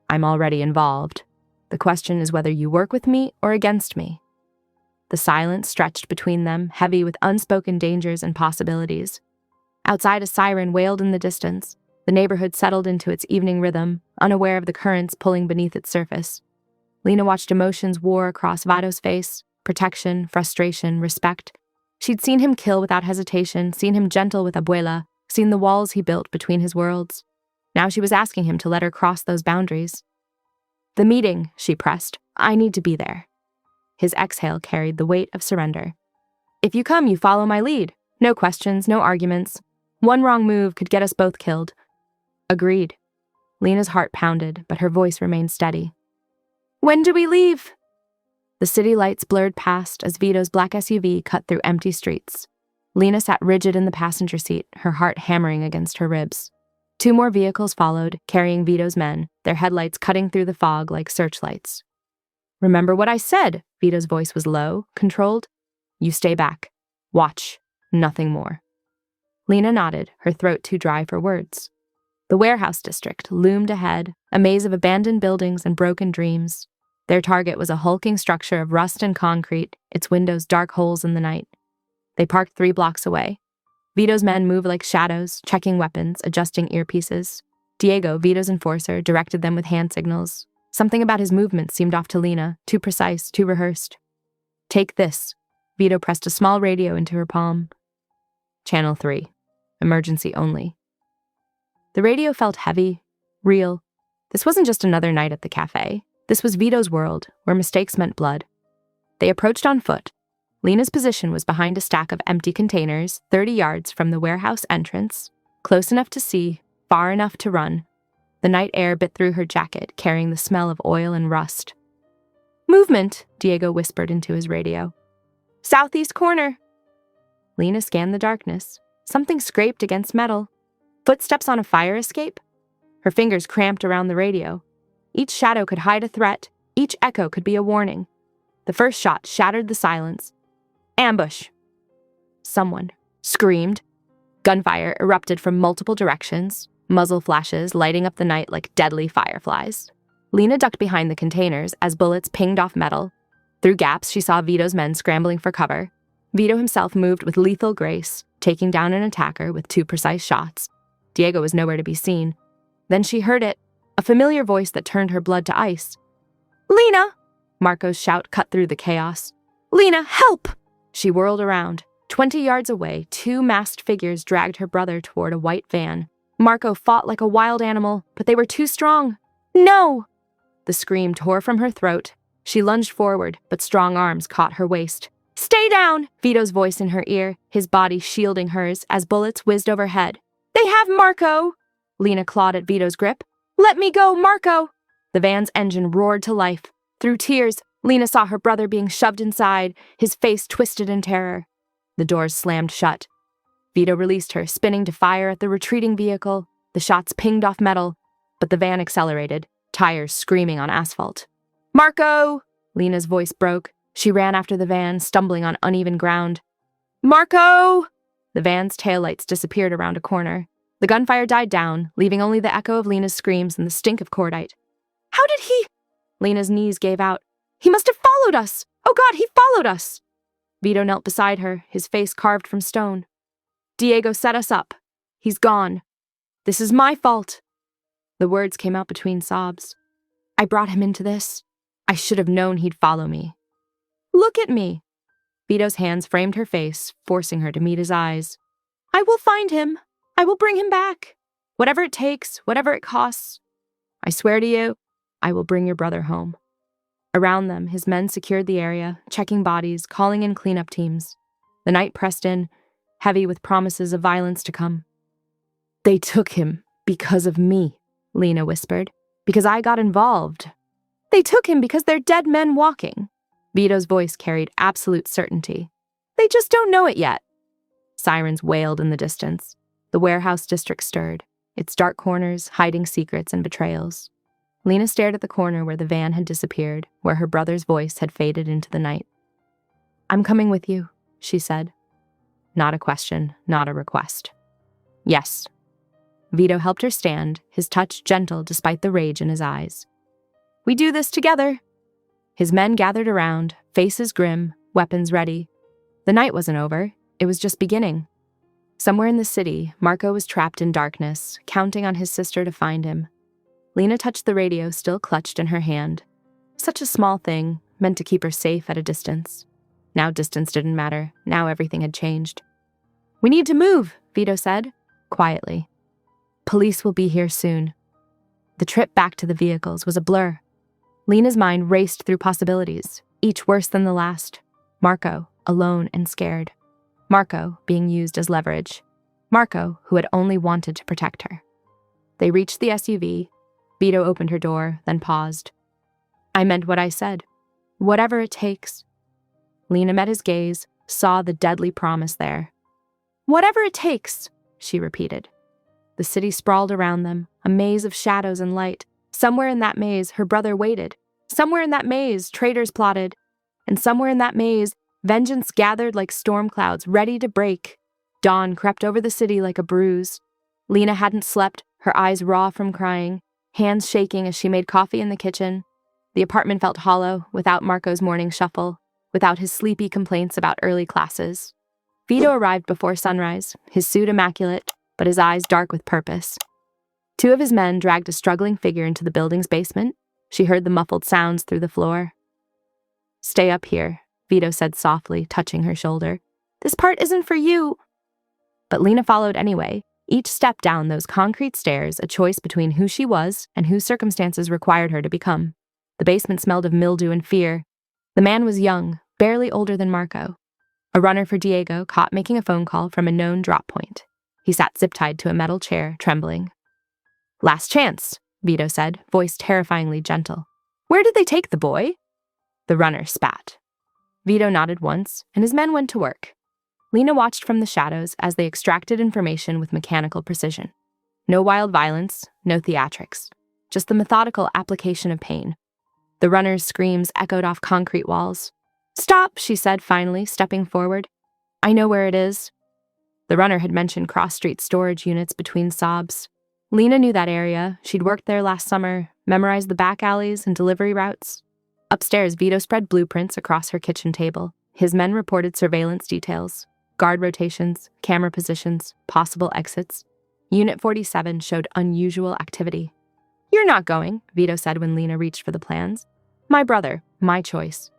"I'm already involved. The question is whether you work with me or against me." The silence stretched between them, heavy with unspoken dangers and possibilities. Outside, a siren wailed in the distance. The neighborhood settled into its evening rhythm, unaware of the currents pulling beneath its surface. Lena watched emotions war across Vito's face. Protection, frustration, respect. She'd seen him kill without hesitation, seen him gentle with Abuela, seen the walls he built between his worlds. Now she was asking him to let her cross those boundaries. "The meeting," she pressed. "I need to be there." His exhale carried the weight of surrender. "If you come, you follow my lead. No questions, no arguments. One wrong move could get us both killed." "Agreed." Lena's heart pounded, but her voice remained steady. "When do we leave?" The city lights blurred past as Vito's black SUV cut through empty streets. Lena sat rigid in the passenger seat, her heart hammering against her ribs. 2 more vehicles followed, carrying Vito's men, their headlights cutting through the fog like searchlights. "Remember what I said," Vito's voice was low, controlled. "You stay back. Watch. Nothing more." Lena nodded, her throat too dry for words. The warehouse district loomed ahead, a maze of abandoned buildings and broken dreams. Their target was a hulking structure of rust and concrete, its windows dark holes in the night. They parked 3 blocks away. Vito's men moved like shadows, checking weapons, adjusting earpieces. Diego, Vito's enforcer, directed them with hand signals. Something about his movements seemed off to Lena, too precise, too rehearsed. "Take this." Vito pressed a small radio into her palm. "Channel 3. Emergency only." The radio felt heavy, real. This wasn't just another night at the cafe. This was Vito's world, where mistakes meant blood. They approached on foot. Lena's position was behind a stack of empty containers, 30 yards from the warehouse entrance, close enough to see, far enough to run. The night air bit through her jacket, carrying the smell of oil and rust. "Movement," Diego whispered into his radio. "Southeast corner." Lena scanned the darkness. Something scraped against metal. Footsteps on a fire escape? Her fingers cramped around the radio. Each shadow could hide a threat. Each echo could be a warning. The first shot shattered the silence. "Ambush!" Someone screamed. Gunfire erupted from multiple directions, muzzle flashes lighting up the night like deadly fireflies. Lena ducked behind the containers as bullets pinged off metal. Through gaps, she saw Vito's men scrambling for cover. Vito himself moved with lethal grace, taking down an attacker with 2 precise shots. Diego was nowhere to be seen. Then she heard it, a familiar voice that turned her blood to ice. "Lena!" Marco's shout cut through the chaos. "Lena, help!" She whirled around. 20 yards away, 2 masked figures dragged her brother toward a white van. Marco fought like a wild animal, but they were too strong. "No!" The scream tore from her throat. She lunged forward, but strong arms caught her waist. "Stay down!" Vito's voice in her ear, his body shielding hers as bullets whizzed overhead. "They have Marco!" Lena clawed at Vito's grip. "Let me go, Marco!" The van's engine roared to life. Through tears, Lena saw her brother being shoved inside, his face twisted in terror. The doors slammed shut. Vito released her, spinning to fire at the retreating vehicle. The shots pinged off metal, but the van accelerated, tires screaming on asphalt. "Marco!" Lena's voice broke. She ran after the van, stumbling on uneven ground. "Marco!" The van's taillights disappeared around a corner. The gunfire died down, leaving only the echo of Lena's screams and the stink of cordite. "How did he—" Lena's knees gave out. "He must have followed us! Oh God, he followed us!" Vito knelt beside her, his face carved from stone. "Diego set us up. He's gone. This is my fault." The words came out between sobs. "I brought him into this. I should have known he'd follow me." "Look at me." Vito's hands framed her face, forcing her to meet his eyes. "I will find him. I will bring him back. Whatever it takes, whatever it costs. I swear to you, I will bring your brother home." Around them, his men secured the area, checking bodies, calling in cleanup teams. The night pressed in, heavy with promises of violence to come. "They took him because of me," Lena whispered. "Because I got involved." "They took him because they're dead men walking." Vito's voice carried absolute certainty. "They just don't know it yet." Sirens wailed in the distance. The warehouse district stirred, its dark corners hiding secrets and betrayals. Lena stared at the corner where the van had disappeared, where her brother's voice had faded into the night. "I'm coming with you," she said. Not a question, not a request. "Yes." Vito helped her stand, his touch gentle despite the rage in his eyes. "We do this together." His men gathered around, faces grim, weapons ready. The night wasn't over, it was just beginning. Somewhere in the city, Marco was trapped in darkness, counting on his sister to find him. Lena touched the radio still clutched in her hand. Such a small thing, meant to keep her safe at a distance. Now distance didn't matter, now everything had changed. "We need to move," Vito said, quietly. "Police will be here soon." The trip back to the vehicles was a blur. Lena's mind raced through possibilities, each worse than the last. Marco, alone and scared. Marco, being used as leverage. Marco, who had only wanted to protect her. They reached the SUV. Vito opened her door, then paused. "I meant what I said. Whatever it takes." Lena met his gaze, saw the deadly promise there. Whatever it takes, she repeated. The city sprawled around them, a maze of shadows and light. Somewhere in that maze, her brother waited. Somewhere in that maze, traitors plotted. And somewhere in that maze, vengeance gathered like storm clouds, ready to break. Dawn crept over the city like a bruise. Lena hadn't slept, her eyes raw from crying, hands shaking as she made coffee in the kitchen. The apartment felt hollow, without Marco's morning shuffle, without his sleepy complaints about early classes. Vito arrived before sunrise, his suit immaculate, but his eyes dark with purpose. Two of his men dragged a struggling figure into the building's basement. She heard the muffled sounds through the floor. "Stay up here," Vito said softly, touching her shoulder. "This part isn't for you." But Lena followed anyway, each step down those concrete stairs a choice between who she was and who circumstances required her to become. The basement smelled of mildew and fear. The man was young, barely older than Marco. A runner for Diego, caught making a phone call from a known drop point. He sat zip-tied to a metal chair, trembling. "Last chance," Vito said, voice terrifyingly gentle. "Where did they take the boy?" The runner spat. Vito nodded once, and his men went to work. Lena watched from the shadows as they extracted information with mechanical precision. No wild violence, no theatrics, just the methodical application of pain. The runner's screams echoed off concrete walls. "Stop," she said finally, stepping forward. "I know where it is." The runner had mentioned cross-street storage units between sobs. Lena knew that area. She'd worked there last summer, memorized the back alleys and delivery routes. Upstairs, Vito spread blueprints across her kitchen table. His men reported surveillance details, guard rotations, camera positions, possible exits. Unit 47 showed unusual activity. "You're not going," Vito said when Lena reached for the plans. "My brother, my choice."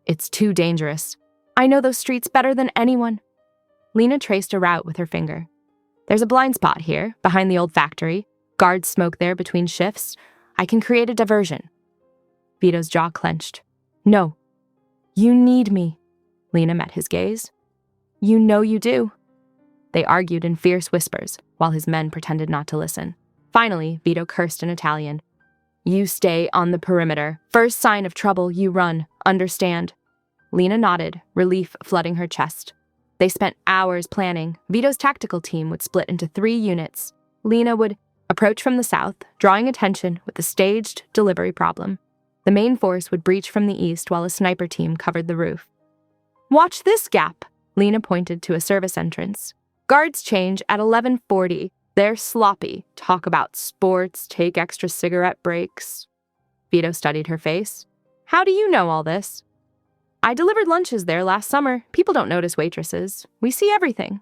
"It's too dangerous. I know those streets better than anyone." Lena traced a route with her finger. "There's a blind spot here, behind the old factory. Guards smoke there between shifts. I can create a diversion." Vito's jaw clenched. "No. You need me." Lena met his gaze. "You know you do." They argued in fierce whispers, while his men pretended not to listen. Finally, Vito cursed in Italian. "You stay on the perimeter. First sign of trouble, you run. Understand?" Lena nodded, relief flooding her chest. They spent hours planning. Vito's tactical team would split into 3 units. Lena would approach from the south, drawing attention with a staged delivery problem. The main force would breach from the east while a sniper team covered the roof. "Watch this gap," Lena pointed to a service entrance. "Guards change at 11:40. They're sloppy. Talk about sports, take extra cigarette breaks." Vito studied her face. "How do you know all this?" "I delivered lunches there last summer. People don't notice waitresses. We see everything."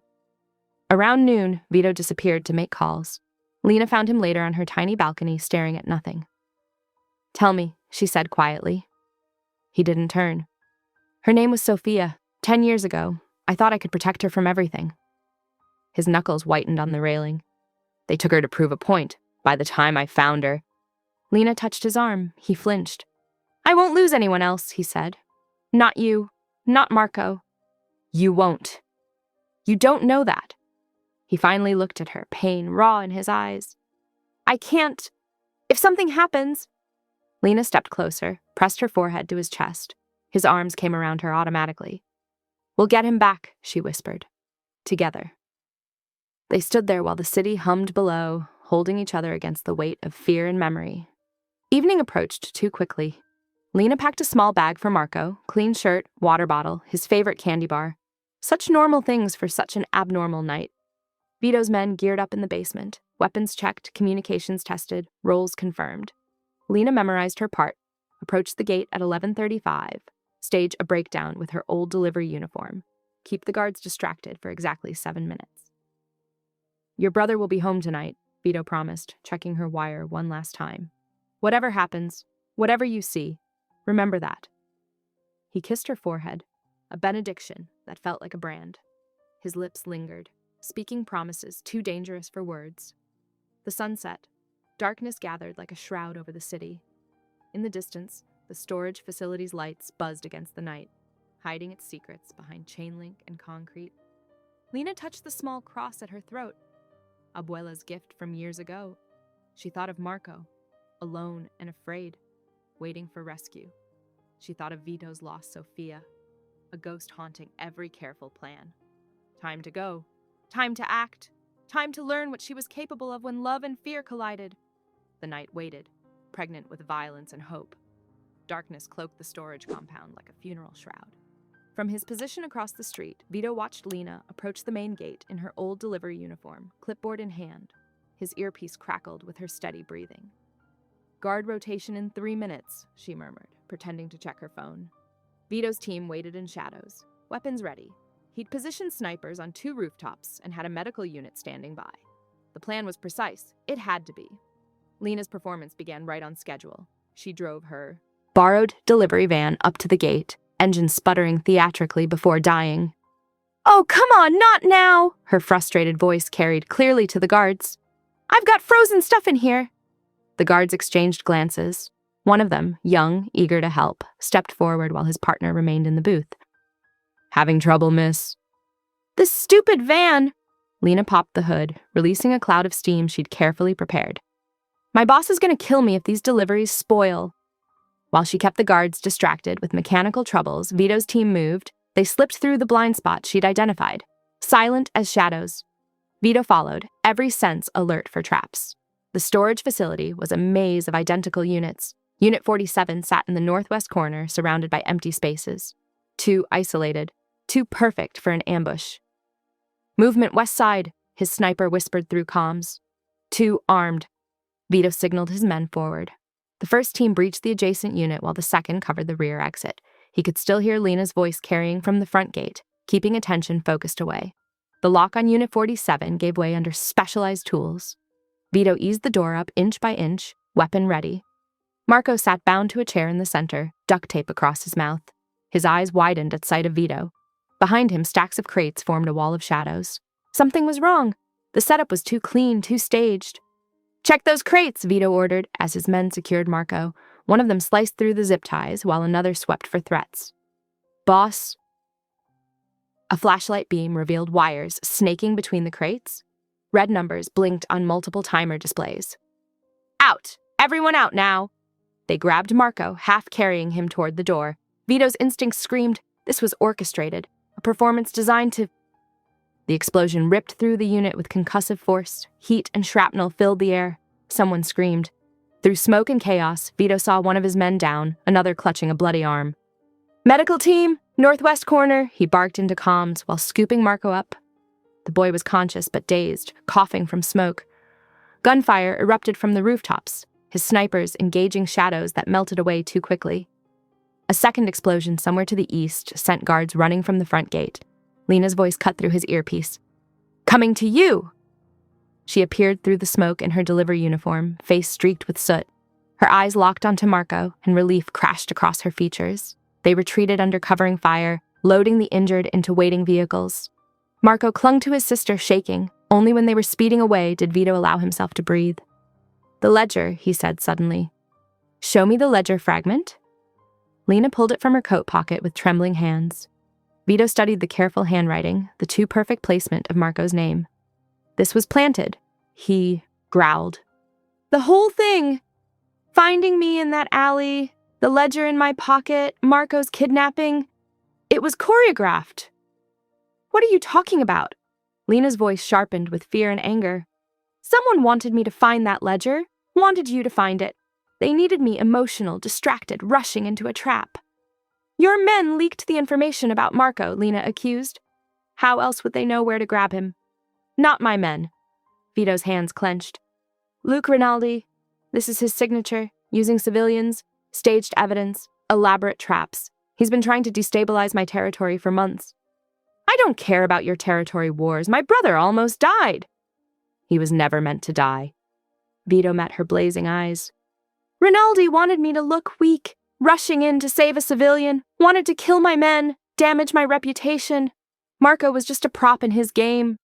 Around noon, Vito disappeared to make calls. Lena found him later on her tiny balcony, staring at nothing. "Tell me," she said quietly. He didn't turn. "Her name was Sophia. 10 years ago. I thought I could protect her from everything." His knuckles whitened on the railing. "They took her to prove a point. By the time I found her." Lena touched his arm. He flinched. "I won't lose anyone else," he said. "Not you. Not Marco." "You won't. You don't know that." He finally looked at her, pain raw in his eyes. "I can't. If something happens." Lena stepped closer, pressed her forehead to his chest. His arms came around her automatically. "We'll get him back," she whispered. "Together." They stood there while the city hummed below, holding each other against the weight of fear and memory. Evening approached too quickly. Lena packed a small bag for Marco, clean shirt, water bottle, his favorite candy bar. Such normal things for such an abnormal night. Vito's men geared up in the basement, weapons checked, communications tested, roles confirmed. Lena memorized her part, approached the gate at 11:35, stage a breakdown with her old delivery uniform, keep the guards distracted for exactly 7 minutes. "Your brother will be home tonight," Vito promised, checking her wire one last time. "Whatever happens, whatever you see, remember that." He kissed her forehead, a benediction that felt like a brand. His lips lingered, speaking promises too dangerous for words. The sun set. Darkness gathered like a shroud over the city. In the distance, the storage facility's lights buzzed against the night, hiding its secrets behind chain link and concrete. Lena touched the small cross at her throat. Abuela's gift from years ago. She thought of Marco, alone and afraid, waiting for rescue. She thought of Vito's lost Sophia, a ghost haunting every careful plan. Time to go. Time to act. Time to learn what she was capable of when love and fear collided. The night waited, pregnant with violence and hope. Darkness cloaked the storage compound like a funeral shroud. From his position across the street, Vito watched Lena approach the main gate in her old delivery uniform, clipboard in hand. His earpiece crackled with her steady breathing. "Guard rotation in 3 minutes," she murmured, pretending to check her phone. Vito's team waited in shadows, weapons ready. He'd positioned snipers on 2 rooftops and had a medical unit standing by. The plan was precise. It had to be. Lena's performance began right on schedule. She drove her borrowed delivery van up to the gate, engine sputtering theatrically before dying. "Oh, come on, not now!" her frustrated voice carried clearly to the guards. "I've got frozen stuff in here." The guards exchanged glances. One of them, young, eager to help, stepped forward while his partner remained in the booth. "Having trouble, miss?" "This stupid van!" Lena popped the hood, releasing a cloud of steam she'd carefully prepared. "My boss is going to kill me if these deliveries spoil." While she kept the guards distracted with mechanical troubles, Vito's team moved. They slipped through the blind spot she'd identified, silent as shadows. Vito followed, every sense alert for traps. The storage facility was a maze of identical units. Unit 47 sat in the northwest corner, surrounded by empty spaces. Too isolated, too perfect for an ambush. "Movement west side," his sniper whispered through comms. "Too armed." Vito signaled his men forward. The first team breached the adjacent unit while the second covered the rear exit. He could still hear Lena's voice carrying from the front gate, keeping attention focused away. The lock on Unit 47 gave way under specialized tools. Vito eased the door up inch by inch, weapon ready. Marco sat bound to a chair in the center, duct tape across his mouth. His eyes widened at sight of Vito. Behind him, stacks of crates formed a wall of shadows. Something was wrong. The setup was too clean, too staged. "Check those crates," Vito ordered as his men secured Marco. One of them sliced through the zip ties while another swept for threats. "Boss?" A flashlight beam revealed wires snaking between the crates. Red numbers blinked on multiple timer displays. "Out! Everyone out now!" They grabbed Marco, half carrying him toward the door. Vito's instincts screamed this was orchestrated, a performance designed to... The explosion ripped through the unit with concussive force. Heat and shrapnel filled the air. Someone screamed. Through smoke and chaos, Vito saw one of his men down, another clutching a bloody arm. "Medical team, northwest corner," he barked into comms while scooping Marco up. The boy was conscious but dazed, coughing from smoke. Gunfire erupted from the rooftops, his snipers engaging shadows that melted away too quickly. A second explosion somewhere to the east sent guards running from the front gate. Lena's voice cut through his earpiece. "Coming to you!" She appeared through the smoke in her delivery uniform, face streaked with soot. Her eyes locked onto Marco, and relief crashed across her features. They retreated under covering fire, loading the injured into waiting vehicles. Marco clung to his sister, shaking. Only when they were speeding away did Vito allow himself to breathe. "The ledger," he said suddenly. "Show me the ledger fragment." Lena pulled it from her coat pocket with trembling hands. Vito studied the careful handwriting, the too-perfect placement of Marco's name. "This was planted," he growled. "The whole thing! Finding me in that alley, the ledger in my pocket, Marco's kidnapping. It was choreographed." "What are you talking about?" Lena's voice sharpened with fear and anger. "Someone wanted me to find that ledger, wanted you to find it. They needed me emotional, distracted, rushing into a trap." "Your men leaked the information about Marco," Lena accused. "How else would they know where to grab him?" "Not my men." Vito's hands clenched. "Luke Rinaldi. This is his signature, using civilians, staged evidence, elaborate traps. He's been trying to destabilize my territory for months." "I don't care about your territory wars. My brother almost died." "He was never meant to die." Vito met her blazing eyes. "Rinaldi wanted me to look weak, rushing in to save a civilian, wanted to kill my men, damage my reputation. Marco was just a prop in his game."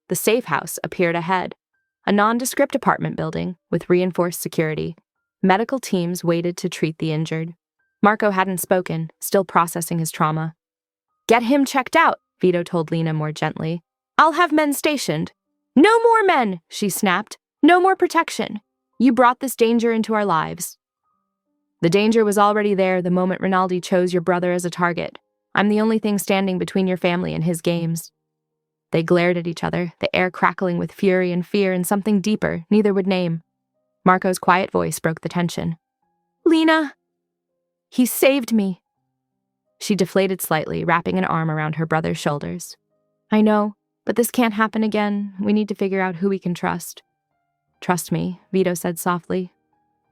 The safe house appeared ahead, a nondescript apartment building with reinforced security. Medical teams waited to treat the injured. Marco hadn't spoken, still processing his trauma. "Get him checked out," Vito told Lena more gently. "I'll have men stationed." "No more men," she snapped. "No more protection. You brought this danger into our lives." "The danger was already there the moment Rinaldi chose your brother as a target. I'm the only thing standing between your family and his games." They glared at each other, the air crackling with fury and fear and something deeper neither would name. Marco's quiet voice broke the tension. "Lena! He saved me." She deflated slightly, wrapping an arm around her brother's shoulders. "I know, but this can't happen again. We need to figure out who we can trust." "Trust me," Vito said softly.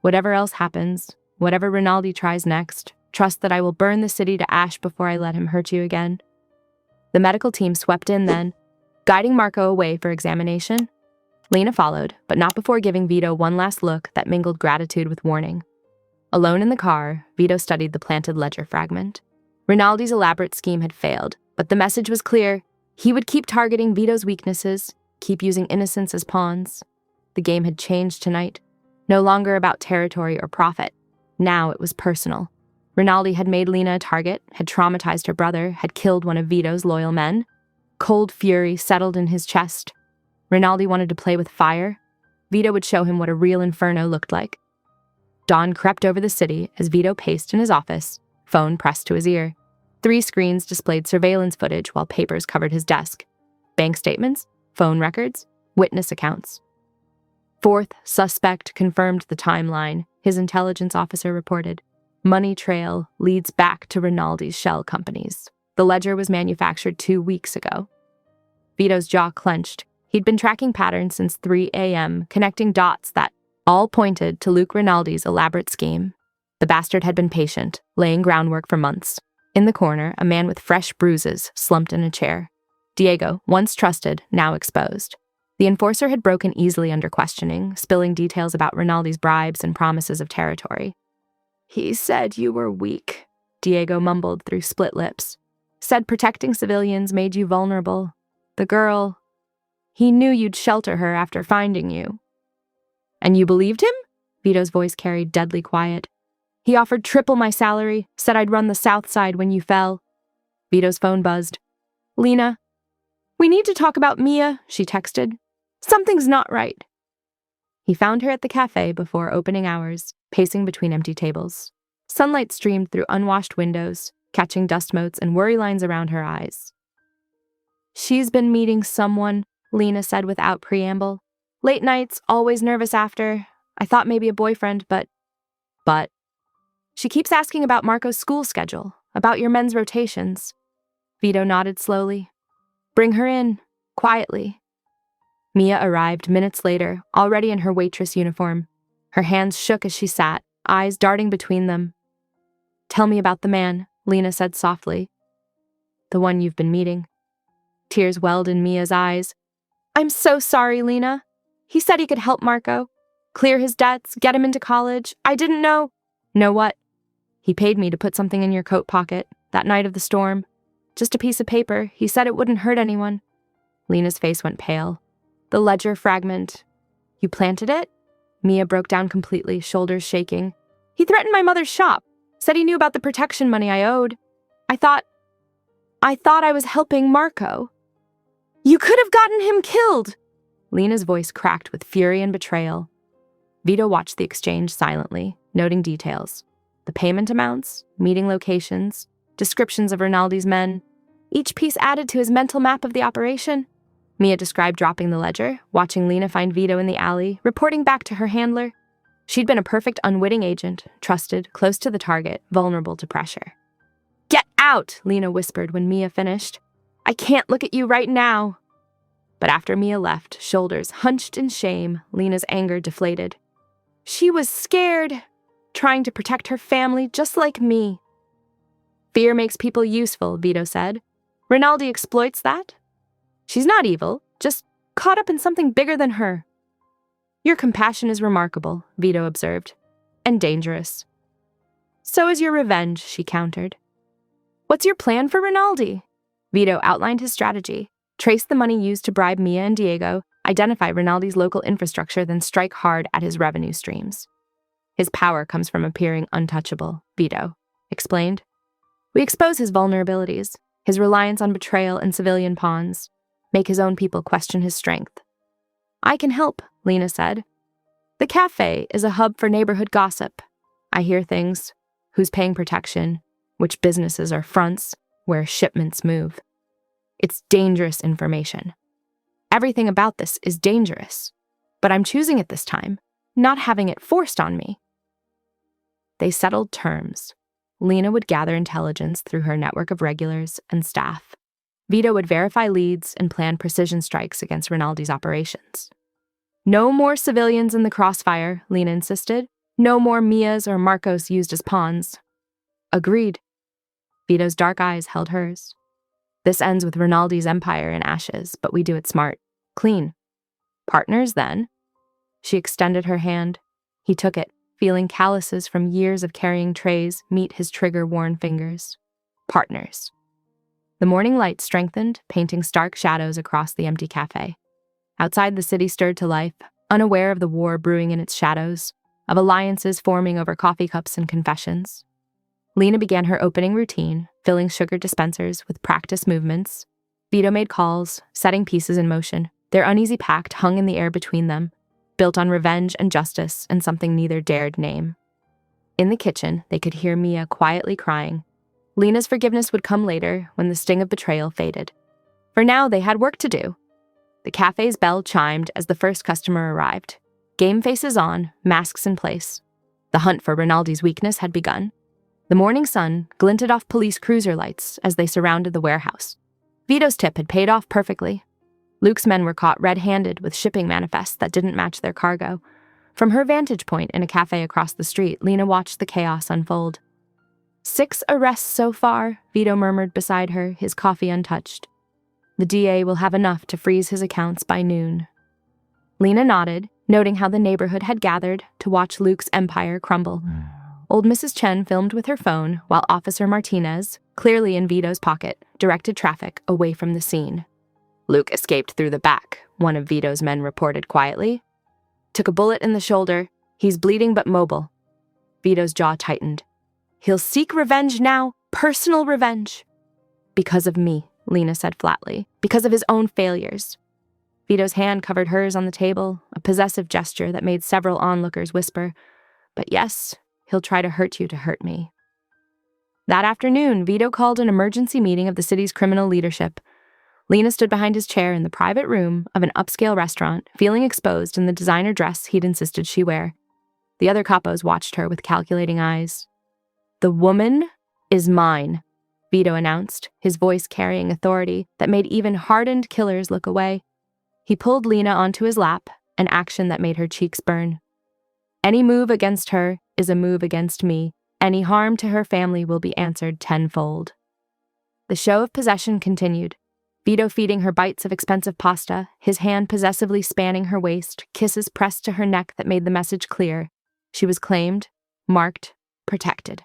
"Whatever else happens, whatever Rinaldi tries next, trust that I will burn the city to ash before I let him hurt you again." The medical team swept in then, guiding Marco away for examination. Lena followed, but not before giving Vito one last look that mingled gratitude with warning. Alone in the car, Vito studied the planted ledger fragment. Rinaldi's elaborate scheme had failed, but the message was clear. He would keep targeting Vito's weaknesses, keep using innocents as pawns. The game had changed tonight. No longer about territory or profit. Now it was personal. Rinaldi had made Lena a target, had traumatized her brother, had killed one of Vito's loyal men. Cold fury settled in his chest. Rinaldi wanted to play with fire. Vito would show him what a real inferno looked like. Dawn crept over the city as Vito paced in his office, phone pressed to his ear. 3 screens displayed surveillance footage while papers covered his desk. Bank statements, phone records, witness accounts. 4th suspect confirmed the timeline, his intelligence officer reported. Money trail leads back to Rinaldi's shell companies. The ledger was manufactured 2 weeks ago. Vito's jaw clenched. He'd been tracking patterns since 3 a.m., connecting dots that all pointed to Luke Rinaldi's elaborate scheme. The bastard had been patient, laying groundwork for months. In the corner, a man with fresh bruises slumped in a chair. Diego, once trusted, now exposed. The enforcer had broken easily under questioning, spilling details about Rinaldi's bribes and promises of territory. "He said you were weak," Diego mumbled through split lips. "Said protecting civilians made you vulnerable. The girl, he knew you'd shelter her after finding you." "And you believed him?" Vito's voice carried deadly quiet. "He offered triple my salary, said I'd run the South Side when you fell." Vito's phone buzzed. "Lena, we need to talk about Mia," she texted. "Something's not right." He found her at the cafe before opening hours, pacing between empty tables. Sunlight streamed through unwashed windows, catching dust motes and worry lines around her eyes. "She's been meeting someone," Lena said without preamble. "Late nights, always nervous after. I thought maybe a boyfriend, but... She keeps asking about Marco's school schedule, about your men's rotations." Vito nodded slowly. "Bring her in, quietly." Mia arrived minutes later, already in her waitress uniform. Her hands shook as she sat, eyes darting between them. "Tell me about the man," Lena said softly. "The one you've been meeting." Tears welled in Mia's eyes. "I'm so sorry, Lena. He said he could help Marco. Clear his debts, get him into college. I didn't know." "Know what?" "He paid me to put something in your coat pocket, that night of the storm. Just a piece of paper. He said it wouldn't hurt anyone." Lena's face went pale. "The ledger fragment. You planted it?" Mia broke down completely, shoulders shaking. "He threatened my mother's shop. Said he knew about the protection money I owed. I thought I was helping Marco." "You could have gotten him killed!" Lena's voice cracked with fury and betrayal. Vito watched the exchange silently, noting details. The payment amounts, meeting locations, descriptions of Rinaldi's men. Each piece added to his mental map of the operation. Mia described dropping the ledger, watching Lena find Vito in the alley, reporting back to her handler. She'd been a perfect unwitting agent, trusted, close to the target, vulnerable to pressure. "Get out!" Lena whispered when Mia finished. "I can't look at you right now." But after Mia left, shoulders hunched in shame, Lena's anger deflated. "She was scared, trying to protect her family just like me." "Fear makes people useful," Vito said. "Rinaldi exploits that. She's not evil, just caught up in something bigger than her." "Your compassion is remarkable," Vito observed, "and dangerous." "So is your revenge," she countered. "What's your plan for Rinaldi?" Vito outlined his strategy. Trace the money used to bribe Mia and Diego, identify Rinaldi's local infrastructure, then strike hard at his revenue streams. "His power comes from appearing untouchable," Vito explained. "We expose his vulnerabilities, his reliance on betrayal and civilian pawns, make his own people question his strength." "I can help," Lena said. "The cafe is a hub for neighborhood gossip. I hear things, who's paying protection, which businesses are fronts, where shipments move." It's dangerous information. Everything about this is dangerous, but I'm choosing it this time, not having it forced on me." They settled terms. Lena would gather intelligence through her network of regulars and staff. Vito would verify leads and plan precision strikes against Rinaldi's operations. "No more civilians in the crossfire," Lena insisted. "No more Mias or Marcos used as pawns." "Agreed." Vito's dark eyes held hers. "This ends with Rinaldi's empire in ashes, but we do it smart. Clean. Partners, then?" She extended her hand. He took it, feeling calluses from years of carrying trays meet his trigger-worn fingers. Partners. The morning light strengthened, painting stark shadows across the empty cafe. Outside, the city stirred to life, unaware of the war brewing in its shadows, of alliances forming over coffee cups and confessions. Lena began her opening routine, filling sugar dispensers with practice movements. Vito made calls, setting pieces in motion. Their uneasy pact hung in the air between them, built on revenge and justice and something neither dared name. In the kitchen, they could hear Mia quietly crying. Lena's forgiveness would come later, when the sting of betrayal faded. For now, they had work to do. The cafe's bell chimed as the first customer arrived. Game faces on, masks in place. The hunt for Rinaldi's weakness had begun. The morning sun glinted off police cruiser lights as they surrounded the warehouse. Vito's tip had paid off perfectly. Luke's men were caught red-handed with shipping manifests that didn't match their cargo. From her vantage point in a cafe across the street, Lena watched the chaos unfold. 6 arrests so far, Vito murmured beside her, his coffee untouched. The DA will have enough to freeze his accounts by noon. Lena nodded, noting how the neighborhood had gathered to watch Luke's empire crumble. Old Mrs. Chen filmed with her phone, while Officer Martinez, clearly in Vito's pocket, directed traffic away from the scene. "Luke escaped through the back," one of Vito's men reported quietly. "Took a bullet in the shoulder. He's bleeding but mobile." Vito's jaw tightened. "He'll seek revenge now, personal revenge." "Because of me," Lena said flatly. "Because of his own failures." Vito's hand covered hers on the table, a possessive gesture that made several onlookers whisper, "But yes, he'll try to hurt you to hurt me." That afternoon, Vito called an emergency meeting of the city's criminal leadership. Lena stood behind his chair in the private room of an upscale restaurant, feeling exposed in the designer dress he'd insisted she wear. The other capos watched her with calculating eyes. "The woman is mine," Vito announced, his voice carrying authority that made even hardened killers look away. He pulled Lena onto his lap, an action that made her cheeks burn. "Any move against her is a move against me. Any harm to her family will be answered tenfold." The show of possession continued. Vito feeding her bites of expensive pasta, his hand possessively spanning her waist, kisses pressed to her neck that made the message clear. She was claimed, marked, protected.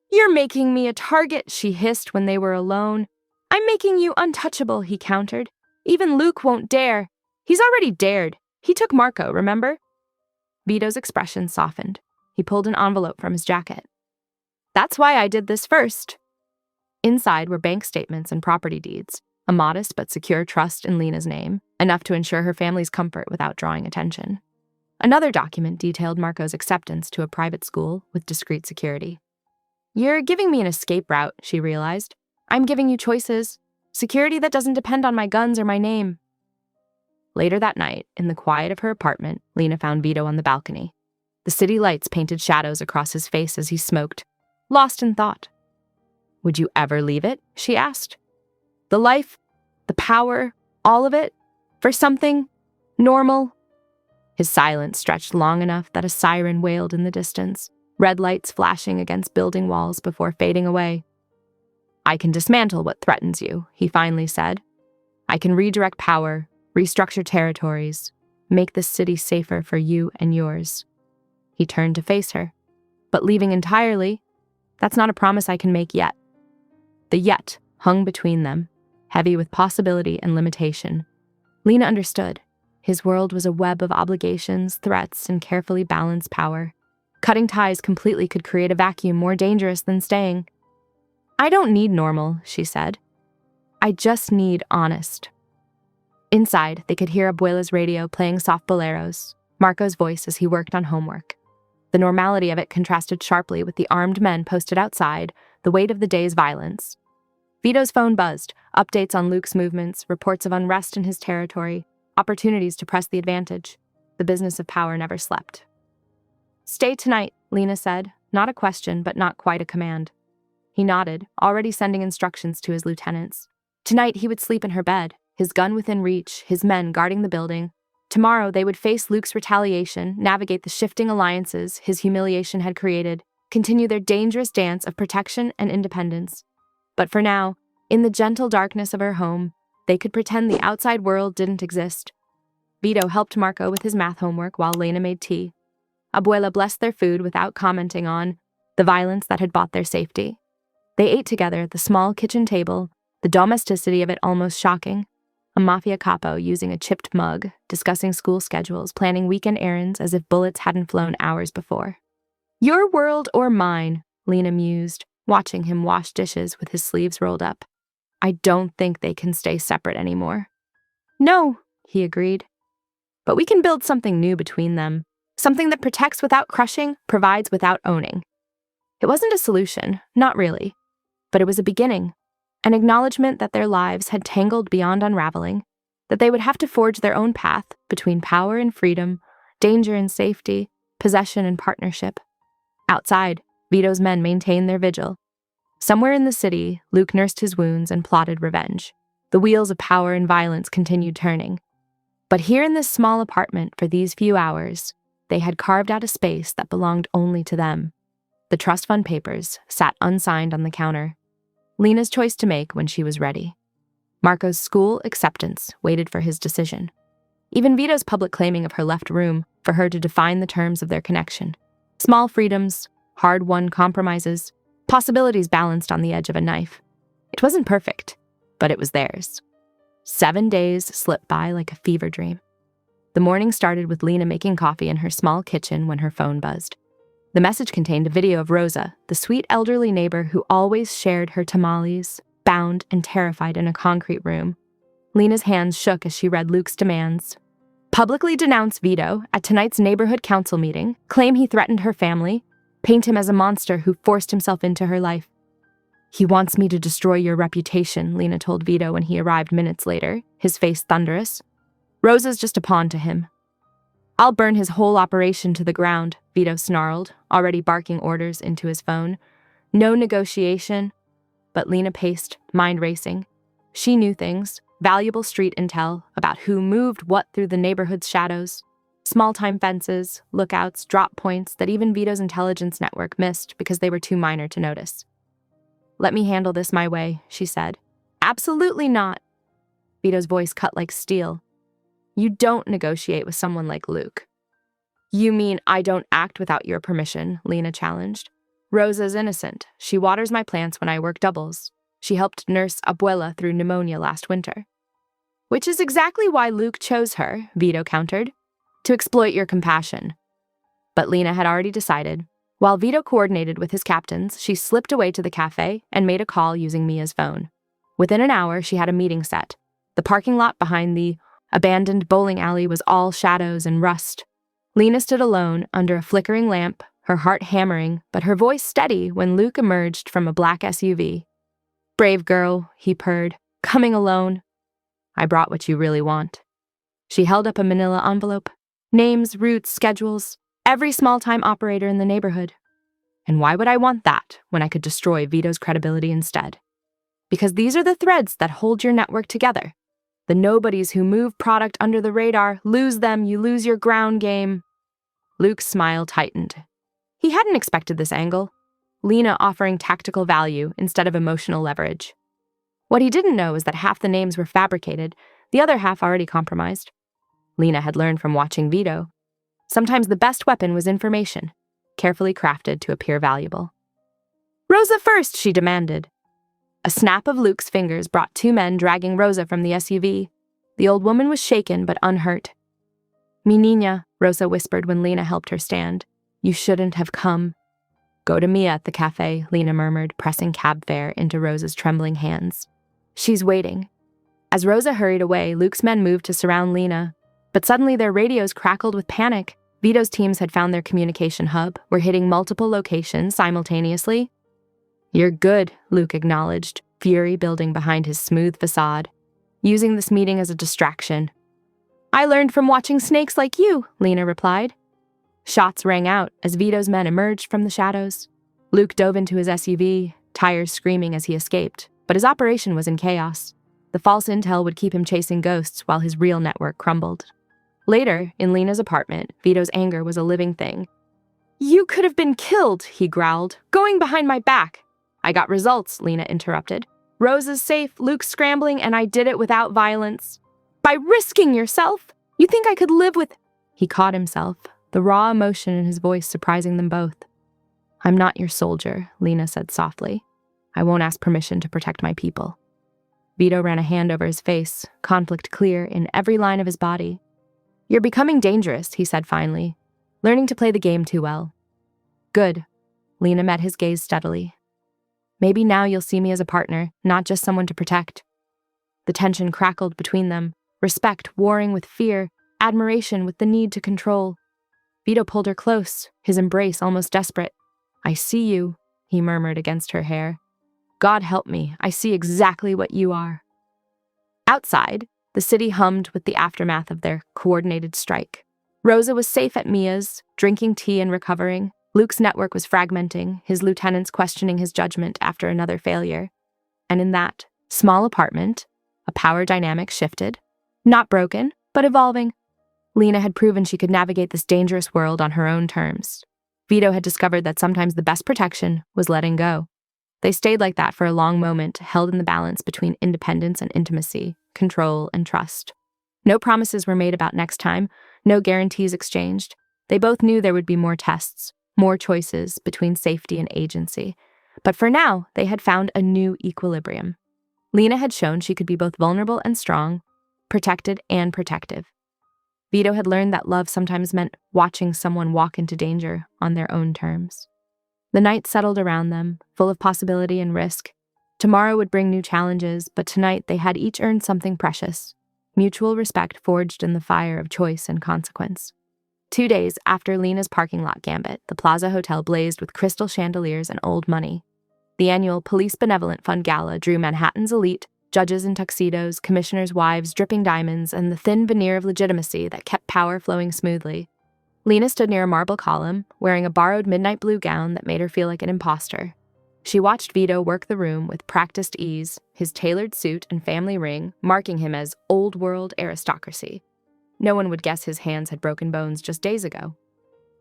"You're making me a target," she hissed when they were alone. "I'm making you untouchable," he countered. "Even Luke won't dare. He's already dared. He took Marco, remember?" Vito's expression softened. He pulled an envelope from his jacket. "That's why I did this first." Inside were bank statements and property deeds, a modest but secure trust in Lena's name, enough to ensure her family's comfort without drawing attention. Another document detailed Marco's acceptance to a private school with discreet security. "You're giving me an escape route," she realized. "I'm giving you choices. Security that doesn't depend on my guns or my name." Later that night, in the quiet of her apartment, Lena found Vito on the balcony. The city lights painted shadows across his face as he smoked, lost in thought. "Would you ever leave it?" she asked. "The life, the power, all of it, for something normal?" His silence stretched long enough that a siren wailed in the distance, red lights flashing against building walls before fading away. "I can dismantle what threatens you," he finally said. "I can redirect power, restructure territories, make this city safer for you and yours." He turned to face her. "But leaving entirely, that's not a promise I can make yet." The yet hung between them, heavy with possibility and limitation. Lena understood. His world was a web of obligations, threats, and carefully balanced power. Cutting ties completely could create a vacuum more dangerous than staying. "I don't need normal," she said. "I just need honest." Inside, they could hear Abuela's radio playing soft boleros, Marco's voice as he worked on homework. The normality of it contrasted sharply with the armed men posted outside, the weight of the day's violence. Vito's phone buzzed, updates on Luke's movements, reports of unrest in his territory, opportunities to press the advantage. The business of power never slept. "Stay tonight," Lena said, not a question, but not quite a command. He nodded, already sending instructions to his lieutenants. Tonight he would sleep in her bed, his gun within reach, his men guarding the building. Tomorrow they would face Luke's retaliation, navigate the shifting alliances his humiliation had created, continue their dangerous dance of protection and independence. But for now, in the gentle darkness of her home, they could pretend the outside world didn't exist. Vito helped Marco with his math homework while Lena made tea. Abuela blessed their food without commenting on the violence that had bought their safety. They ate together at the small kitchen table, the domesticity of it almost shocking. A Mafia capo using a chipped mug, discussing school schedules, planning weekend errands as if bullets hadn't flown hours before. "Your world or mine," Lena mused, watching him wash dishes with his sleeves rolled up. "I don't think they can stay separate anymore." "No," he agreed. "But we can build something new between them, something that protects without crushing, provides without owning." It wasn't a solution, not really, but it was a beginning, an acknowledgement that their lives had tangled beyond unraveling, that they would have to forge their own path between power and freedom, danger and safety, possession and partnership. Outside, Vito's men maintained their vigil. Somewhere in the city, Luke nursed his wounds and plotted revenge. The wheels of power and violence continued turning. But here in this small apartment for these few hours, they had carved out a space that belonged only to them. The trust fund papers sat unsigned on the counter. Lena's choice to make when she was ready. Marco's school acceptance waited for his decision. Even Vito's public claiming of her left room for her to define the terms of their connection. Small freedoms, hard-won compromises, possibilities balanced on the edge of a knife. It wasn't perfect, but it was theirs. 7 days slipped by like a fever dream. The morning started with Lena making coffee in her small kitchen when her phone buzzed. The message contained a video of Rosa, the sweet elderly neighbor who always shared her tamales, bound and terrified in a concrete room. Lena's hands shook as she read Luke's demands. Publicly denounce Vito at tonight's neighborhood council meeting, claim he threatened her family, paint him as a monster who forced himself into her life. "He wants me to destroy your reputation," Lena told Vito when he arrived minutes later, his face thunderous. "Rosa's just a pawn to him." "I'll burn his whole operation to the ground," Vito snarled, already barking orders into his phone. No negotiation. But Lena paced, mind racing. She knew things, valuable street intel, about who moved what through the neighborhood's shadows. Small-time fences, lookouts, drop points that even Vito's intelligence network missed because they were too minor to notice. "Let me handle this my way," she said. "Absolutely not." Vito's voice cut like steel. "You don't negotiate with someone like Luke." "You mean I don't act without your permission?" Lena challenged. "Rosa's innocent. She waters my plants when I work doubles. She helped nurse Abuela through pneumonia last winter." "Which is exactly why Luke chose her," Vito countered. "To exploit your compassion." But Lena had already decided. While Vito coordinated with his captains, she slipped away to the cafe and made a call using Mia's phone. Within an hour, she had a meeting set. The parking lot behind the abandoned bowling alley was all shadows and rust. Lena stood alone under a flickering lamp, her heart hammering, but her voice steady when Luke emerged from a black SUV. "Brave girl," he purred, "coming alone." "I brought what you really want." She held up a manila envelope. Names, routes, schedules, every small-time operator in the neighborhood. And why would I want that when I could destroy Vito's credibility instead? Because these are the threads that hold your network together. The nobodies who move product under the radar, lose them, you lose your ground game. Luke's smile tightened. He hadn't expected this angle. Lena offering tactical value instead of emotional leverage. What he didn't know is that half the names were fabricated, the other half already compromised. Lena had learned from watching Vito. Sometimes the best weapon was information, carefully crafted to appear valuable. "Rosa first," she demanded. A snap of Luke's fingers brought 2 men dragging Rosa from the SUV. The old woman was shaken but unhurt. "Mi niña," Rosa whispered when Lena helped her stand. "You shouldn't have come." "Go to Mia at the cafe," Lena murmured, pressing cab fare into Rosa's trembling hands. "She's waiting." As Rosa hurried away, Luke's men moved to surround Lena. But suddenly their radios crackled with panic. Vito's teams had found their communication hub, were hitting multiple locations simultaneously. "You're good," Luke acknowledged, fury building behind his smooth facade, using this meeting as a distraction. "I learned from watching snakes like you," Lena replied. Shots rang out as Vito's men emerged from the shadows. Luke dove into his SUV, tires screaming as he escaped, but his operation was in chaos. The false intel would keep him chasing ghosts while his real network crumbled. Later, in Lena's apartment, Vito's anger was a living thing. "You could have been killed," he growled, "going behind my back." "I got results," Lena interrupted. "Rose is safe, Luke's scrambling, and I did it without violence." "By risking yourself? You think I could live with—" He caught himself, the raw emotion in his voice surprising them both. "I'm not your soldier," Lena said softly. "I won't ask permission to protect my people." Vito ran a hand over his face, conflict clear in every line of his body. "You're becoming dangerous," he said finally, "learning to play the game too well." "Good." Lena met his gaze steadily. "Maybe now you'll see me as a partner, not just someone to protect." The tension crackled between them, respect warring with fear, admiration with the need to control. Vito pulled her close, his embrace almost desperate. "I see you," he murmured against her hair. "God help me, I see exactly what you are." Outside, the city hummed with the aftermath of their coordinated strike. Rosa was safe at Mia's, drinking tea and recovering. Luke's network was fragmenting, his lieutenants questioning his judgment after another failure. And in that small apartment, a power dynamic shifted. Not broken, but evolving. Lena had proven she could navigate this dangerous world on her own terms. Vito had discovered that sometimes the best protection was letting go. They stayed like that for a long moment, held in the balance between independence and intimacy, control and trust. No promises were made about next time, no guarantees exchanged. They both knew there would be more tests, more choices between safety and agency. But for now, they had found a new equilibrium. Lena had shown she could be both vulnerable and strong, protected and protective. Vito had learned that love sometimes meant watching someone walk into danger on their own terms. The night settled around them, full of possibility and risk. Tomorrow would bring new challenges, but tonight they had each earned something precious, mutual respect forged in the fire of choice and consequence. 2 days after Lena's parking lot gambit, the Plaza Hotel blazed with crystal chandeliers and old money. The annual Police Benevolent Fund Gala drew Manhattan's elite, judges in tuxedos, commissioners' wives dripping diamonds, and the thin veneer of legitimacy that kept power flowing smoothly. Lena stood near a marble column, wearing a borrowed midnight blue gown that made her feel like an imposter. She watched Vito work the room with practiced ease, his tailored suit and family ring marking him as old-world aristocracy. No one would guess his hands had broken bones just days ago.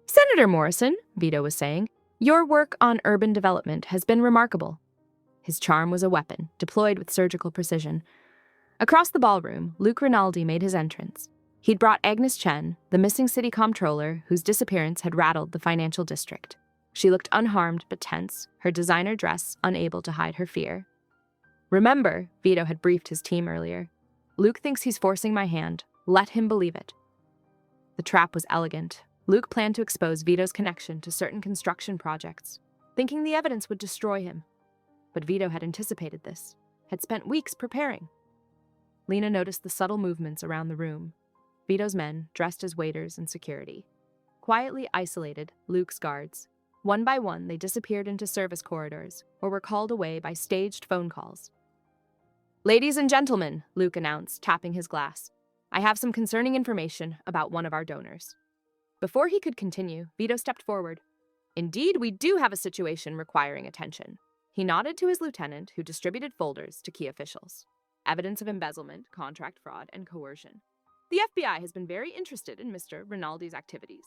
"Senator Morrison," Vito was saying, "your work on urban development has been remarkable." His charm was a weapon, deployed with surgical precision. Across the ballroom, Luke Rinaldi made his entrance. He'd brought Agnes Chen, the missing city comptroller whose disappearance had rattled the financial district. She looked unharmed but tense, her designer dress unable to hide her fear. "Remember," Vito had briefed his team earlier, "Luke thinks he's forcing my hand. Let him believe it." The trap was elegant. Luke planned to expose Vito's connection to certain construction projects, thinking the evidence would destroy him. But Vito had anticipated this, had spent weeks preparing. Lena noticed the subtle movements around the room. Vito's men, dressed as waiters and security. Quietly isolated, Luke's guards. One by one, they disappeared into service corridors or were called away by staged phone calls. "Ladies and gentlemen," Luke announced, tapping his glass, "I have some concerning information about one of our donors." Before he could continue, Vito stepped forward. "Indeed, we do have a situation requiring attention." He nodded to his lieutenant, who distributed folders to key officials. Evidence of embezzlement, contract fraud, and coercion. The FBI has been very interested in Mr. Rinaldi's activities.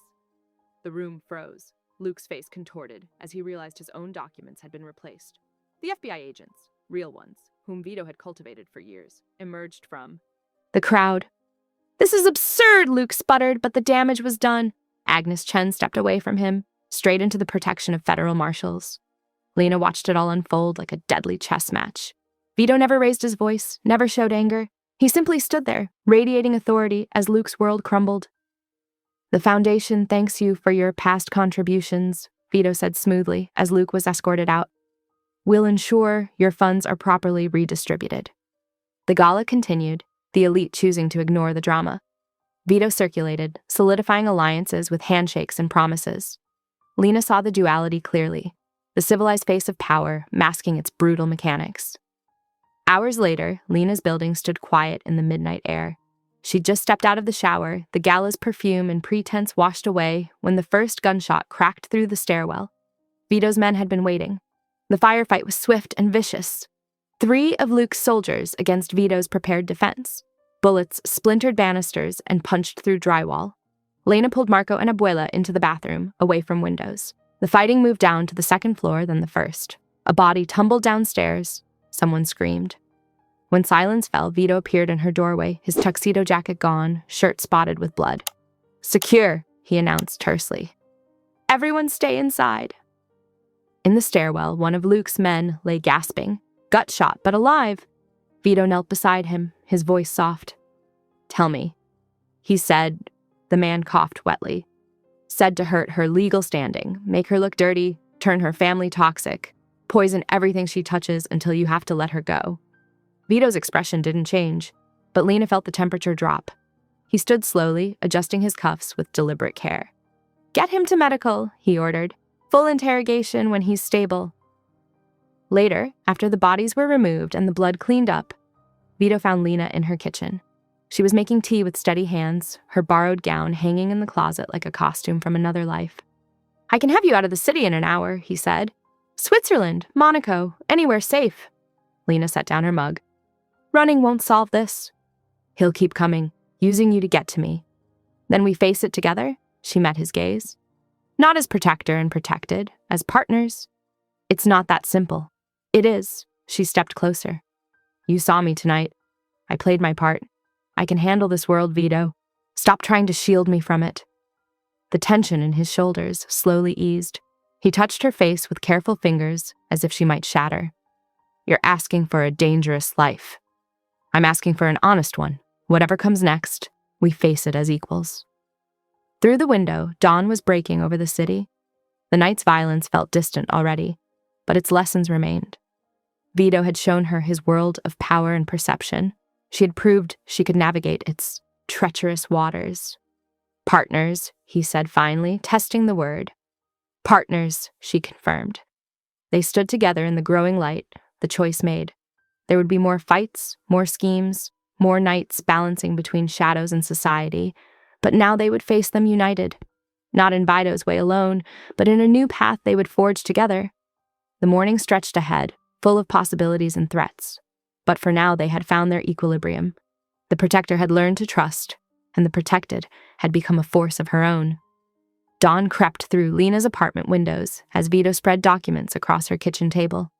The room froze. Luke's face contorted as he realized his own documents had been replaced. The FBI agents, real ones, whom Vito had cultivated for years, emerged from the crowd. "This is absurd," Luke sputtered, but the damage was done. Agnes Chen stepped away from him, straight into the protection of federal marshals. Lena watched it all unfold like a deadly chess match. Vito never raised his voice, never showed anger. He simply stood there, radiating authority as Luke's world crumbled. "The Foundation thanks you for your past contributions," Vito said smoothly as Luke was escorted out. "We'll ensure your funds are properly redistributed." The gala continued, the elite choosing to ignore the drama. Vito circulated, solidifying alliances with handshakes and promises. Lena saw the duality clearly, the civilized face of power masking its brutal mechanics. Hours later, Lena's building stood quiet in the midnight air. She'd just stepped out of the shower, the gala's perfume and pretense washed away, when the first gunshot cracked through the stairwell. Vito's men had been waiting. The firefight was swift and vicious. 3 of Luke's soldiers against Vito's prepared defense. Bullets splintered banisters and punched through drywall. Lena pulled Marco and Abuela into the bathroom, away from windows. The fighting moved down to the second floor, then the first. A body tumbled downstairs. Someone screamed. When silence fell, Vito appeared in her doorway, his tuxedo jacket gone, shirt spotted with blood. "Secure," he announced tersely. "Everyone stay inside." In the stairwell, one of Luke's men lay gasping, gut shot but alive. Vito knelt beside him, his voice soft. "Tell me," he said. The man coughed wetly. "Said to hurt her legal standing, make her look dirty, turn her family toxic, poison everything she touches until you have to let her go." Vito's expression didn't change, but Lena felt the temperature drop. He stood slowly, adjusting his cuffs with deliberate care. "Get him to medical," he ordered. "Full interrogation when he's stable." Later, after the bodies were removed and the blood cleaned up, Vito found Lena in her kitchen. She was making tea with steady hands, her borrowed gown hanging in the closet like a costume from another life. "I can have you out of the city in an hour," he said. "Switzerland, Monaco, anywhere safe." Lena set down her mug. "Running won't solve this." "He'll keep coming, using you to get to me." "Then we face it together?" She met his gaze. "Not as protector and protected, as partners." "It's not that simple." "It is." She stepped closer. "You saw me tonight. I played my part. I can handle this world, Vito. Stop trying to shield me from it." The tension in his shoulders slowly eased. He touched her face with careful fingers, as if she might shatter. "You're asking for a dangerous life. I'm asking for an honest one. Whatever comes next, we face it as equals." Through the window, dawn was breaking over the city. The night's violence felt distant already, but its lessons remained. Vito had shown her his world of power and perception. She had proved she could navigate its treacherous waters. "Partners," he said finally, testing the word. "Partners," she confirmed. They stood together in the growing light, the choice made. There would be more fights, more schemes, more nights balancing between shadows and society, but now they would face them united. Not in Vito's way alone, but in a new path they would forge together. The morning stretched ahead, full of possibilities and threats. But for now they had found their equilibrium. The protector had learned to trust, and the protected had become a force of her own. Dawn crept through Lena's apartment windows as Vito spread documents across her kitchen table.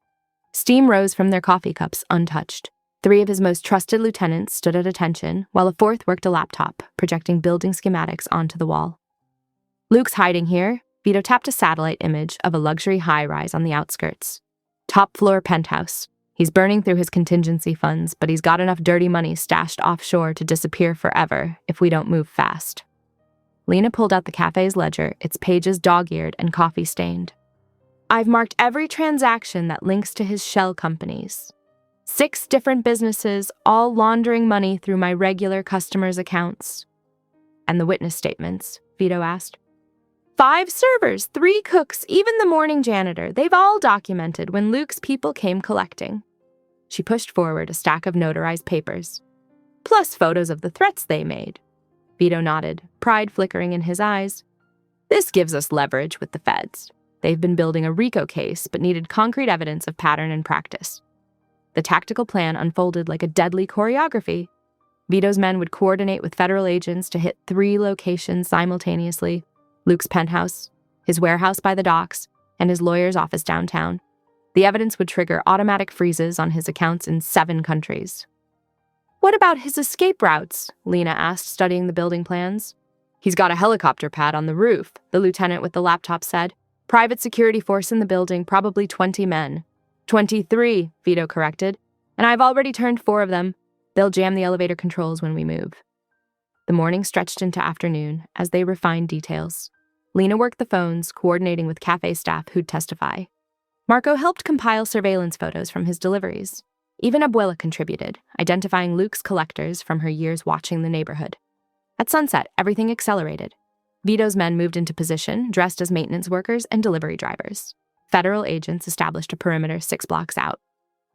Steam rose from their coffee cups untouched. 3 of his most trusted lieutenants stood at attention, while a 4th worked a laptop, projecting building schematics onto the wall. "Luke's hiding here." Vito tapped a satellite image of a luxury high-rise on the outskirts. "Top-floor penthouse. He's burning through his contingency funds, but he's got enough dirty money stashed offshore to disappear forever if we don't move fast." Lena pulled out the cafe's ledger, its pages dog-eared and coffee-stained. "I've marked every transaction that links to his shell companies. 6 different businesses, all laundering money through my regular customers' accounts." "And the witness statements?" Vito asked. 5 servers, 3 cooks, even the morning janitor. They've all documented when Luke's people came collecting." She pushed forward a stack of notarized papers. "Plus photos of the threats they made." Vito nodded, pride flickering in his eyes. "This gives us leverage with the feds. They've been building a RICO case, but needed concrete evidence of pattern and practice." The tactical plan unfolded like a deadly choreography. Vito's men would coordinate with federal agents to hit 3 locations simultaneously: Luke's penthouse, his warehouse by the docks, and his lawyer's office downtown. The evidence would trigger automatic freezes on his accounts in 7 countries. "What about his escape routes?" Lena asked, studying the building plans. "He's got a helicopter pad on the roof," the lieutenant with the laptop said. "Private security force in the building, probably 20 men. 23, Vito corrected. "And I've already turned 4 of them. They'll jam the elevator controls when we move." The morning stretched into afternoon as they refined details. Lena worked the phones, coordinating with cafe staff who'd testify. Marco helped compile surveillance photos from his deliveries. Even Abuela contributed, identifying Luke's collectors from her years watching the neighborhood. At sunset, everything accelerated. Vito's men moved into position, dressed as maintenance workers and delivery drivers. Federal agents established a perimeter 6 blocks out.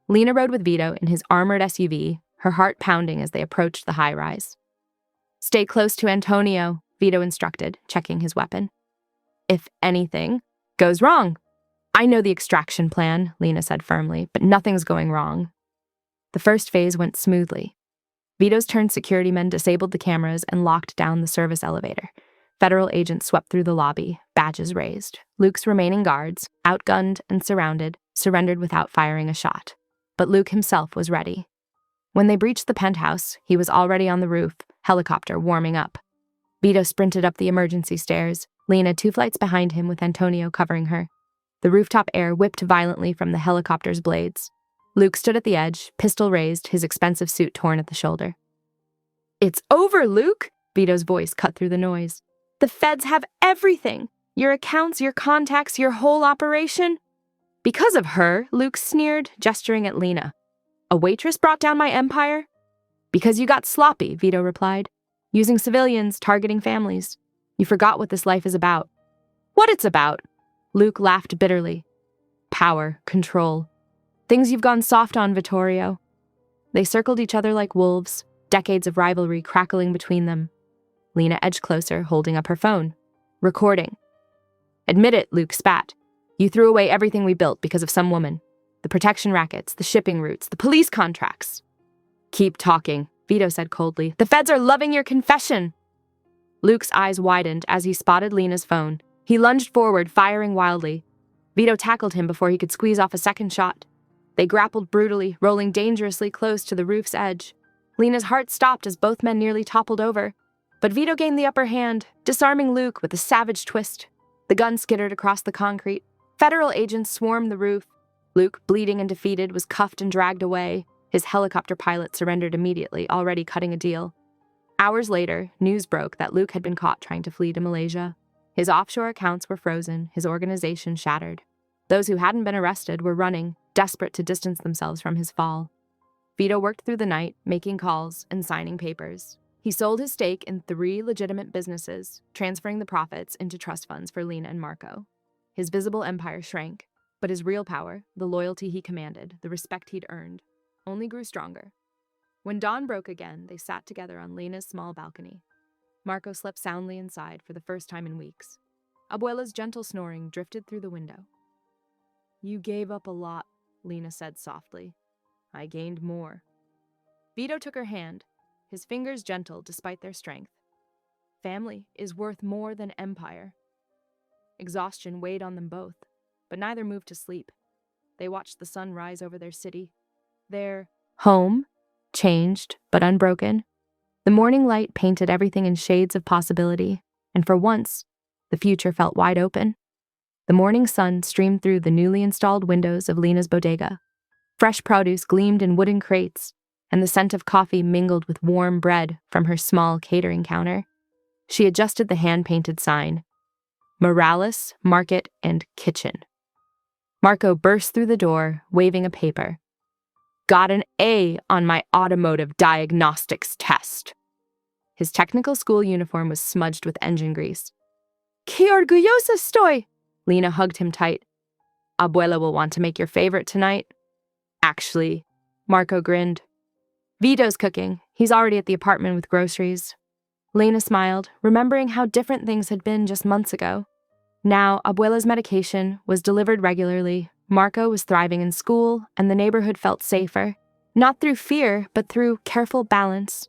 Lena rode with Vito in his armored SUV, her heart pounding as they approached the high-rise. "Stay close to Antonio," Vito instructed, checking his weapon. "If anything goes wrong." "I know the extraction plan," Lena said firmly, "but nothing's going wrong." The first phase went smoothly. Vito's turned security men disabled the cameras and locked down the service elevator. Federal agents swept through the lobby, badges raised. Luke's remaining guards, outgunned and surrounded, surrendered without firing a shot. But Luke himself was ready. When they breached the penthouse, he was already on the roof, helicopter warming up. Vito sprinted up the emergency stairs, Lena 2 flights behind him with Antonio covering her. The rooftop air whipped violently from the helicopter's blades. Luke stood at the edge, pistol raised, his expensive suit torn at the shoulder. "It's over, Luke!" Vito's voice cut through the noise. "The feds have everything! Your accounts, your contacts, your whole operation." "Because of her," Luke sneered, gesturing at Lena. "A waitress brought down my empire?" "Because you got sloppy," Vito replied. "Using civilians, targeting families. You forgot what this life is about." "What it's about?" Luke laughed bitterly. "Power, control. Things you've gone soft on, Vittorio." They circled each other like wolves, decades of rivalry crackling between them. Lena edged closer, holding up her phone. "Recording." "Admit it," Luke spat. "You threw away everything we built because of some woman. The protection rackets, the shipping routes, the police contracts." "Keep talking," Vito said coldly. "The feds are loving your confession." Luke's eyes widened as he spotted Lena's phone. He lunged forward, firing wildly. Vito tackled him before he could squeeze off a second shot. They grappled brutally, rolling dangerously close to the roof's edge. Lena's heart stopped as both men nearly toppled over. But Vito gained the upper hand, disarming Luke with a savage twist. The gun skittered across the concrete. Federal agents swarmed the roof. Luke, bleeding and defeated, was cuffed and dragged away. His helicopter pilot surrendered immediately, already cutting a deal. Hours later, news broke that Luke had been caught trying to flee to Malaysia. His offshore accounts were frozen, his organization shattered. Those who hadn't been arrested were running, desperate to distance themselves from his fall. Vito worked through the night, making calls and signing papers. He sold his stake in 3 legitimate businesses, transferring the profits into trust funds for Lena and Marco. His visible empire shrank, but his real power, the loyalty he commanded, the respect he'd earned, only grew stronger. When dawn broke again, they sat together on Lena's small balcony. Marco slept soundly inside for the first time in weeks. Abuela's gentle snoring drifted through the window. "You gave up a lot," Lena said softly. "I gained more." Vito took her hand, his fingers gentle despite their strength. Family is worth more than empire. Exhaustion weighed on them both, but neither moved to sleep. They watched the sun rise over their city. Their home, changed but unbroken. The morning light painted everything in shades of possibility, and for once, the future felt wide open. The morning sun streamed through the newly installed windows of Lena's bodega. Fresh produce gleamed in wooden crates, and the scent of coffee mingled with warm bread from her small catering counter. She adjusted the hand-painted sign, "Morales, Market, and Kitchen." Marco burst through the door, waving a paper. "Got an A on my automotive diagnostics test." His technical school uniform was smudged with engine grease. "Qué orgullosa estoy!" Lena hugged him tight. "Abuela will want to make your favorite tonight." "Actually," Marco grinned. "Vito's cooking. He's already at the apartment with groceries." Lena smiled, remembering how different things had been just months ago. Now, Abuela's medication was delivered regularly, Marco was thriving in school, and the neighborhood felt safer. Not through fear, but through careful balance.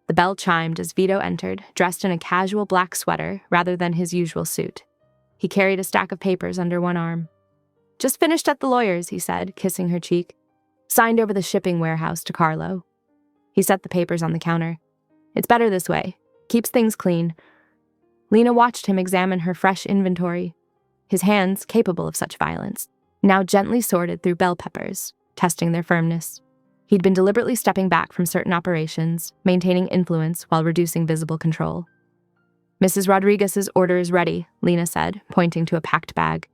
The bell chimed as Vito entered, dressed in a casual black sweater rather than his usual suit. He carried a stack of papers under one arm. "Just finished at the lawyer's," he said, kissing her cheek. "Signed over the shipping warehouse to Carlo." He set the papers on the counter. "It's better this way. Keeps things clean." Lena watched him examine her fresh inventory. His hands, capable of such violence, now gently sorted through bell peppers, testing their firmness. He'd been deliberately stepping back from certain operations, maintaining influence while reducing visible control. "Mrs. Rodriguez's order is ready," Lena said, pointing to a packed bag.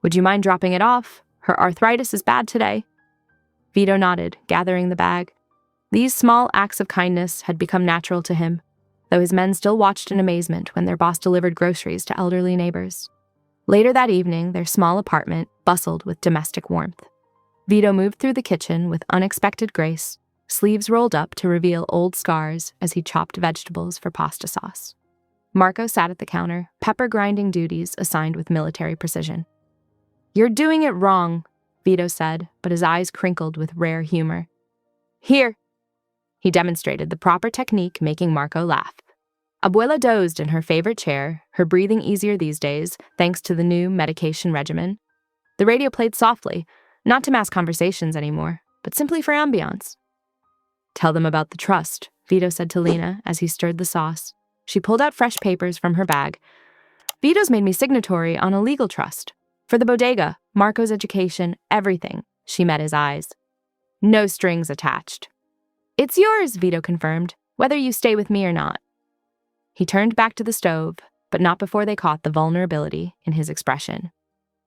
"Would you mind dropping it off? Her arthritis is bad today." Vito nodded, gathering the bag. These small acts of kindness had become natural to him, though his men still watched in amazement when their boss delivered groceries to elderly neighbors. Later that evening, their small apartment bustled with domestic warmth. Vito moved through the kitchen with unexpected grace, sleeves rolled up to reveal old scars as he chopped vegetables for pasta sauce. Marco sat at the counter, pepper grinding duties assigned with military precision. "You're doing it wrong," Vito said, but his eyes crinkled with rare humor. "Here." He demonstrated the proper technique, making Marco laugh. Abuela dozed in her favorite chair, her breathing easier these days thanks to the new medication regimen. The radio played softly, not to mass conversations anymore, but simply for ambiance. "Tell them about the trust," Vito said to Lena as he stirred the sauce. She pulled out fresh papers from her bag. "Vito's made me signatory on a legal trust. For the bodega, Marco's education, everything." She met his eyes. "No strings attached." "It's yours," Vito confirmed, "whether you stay with me or not." He turned back to the stove, but not before they caught the vulnerability in his expression.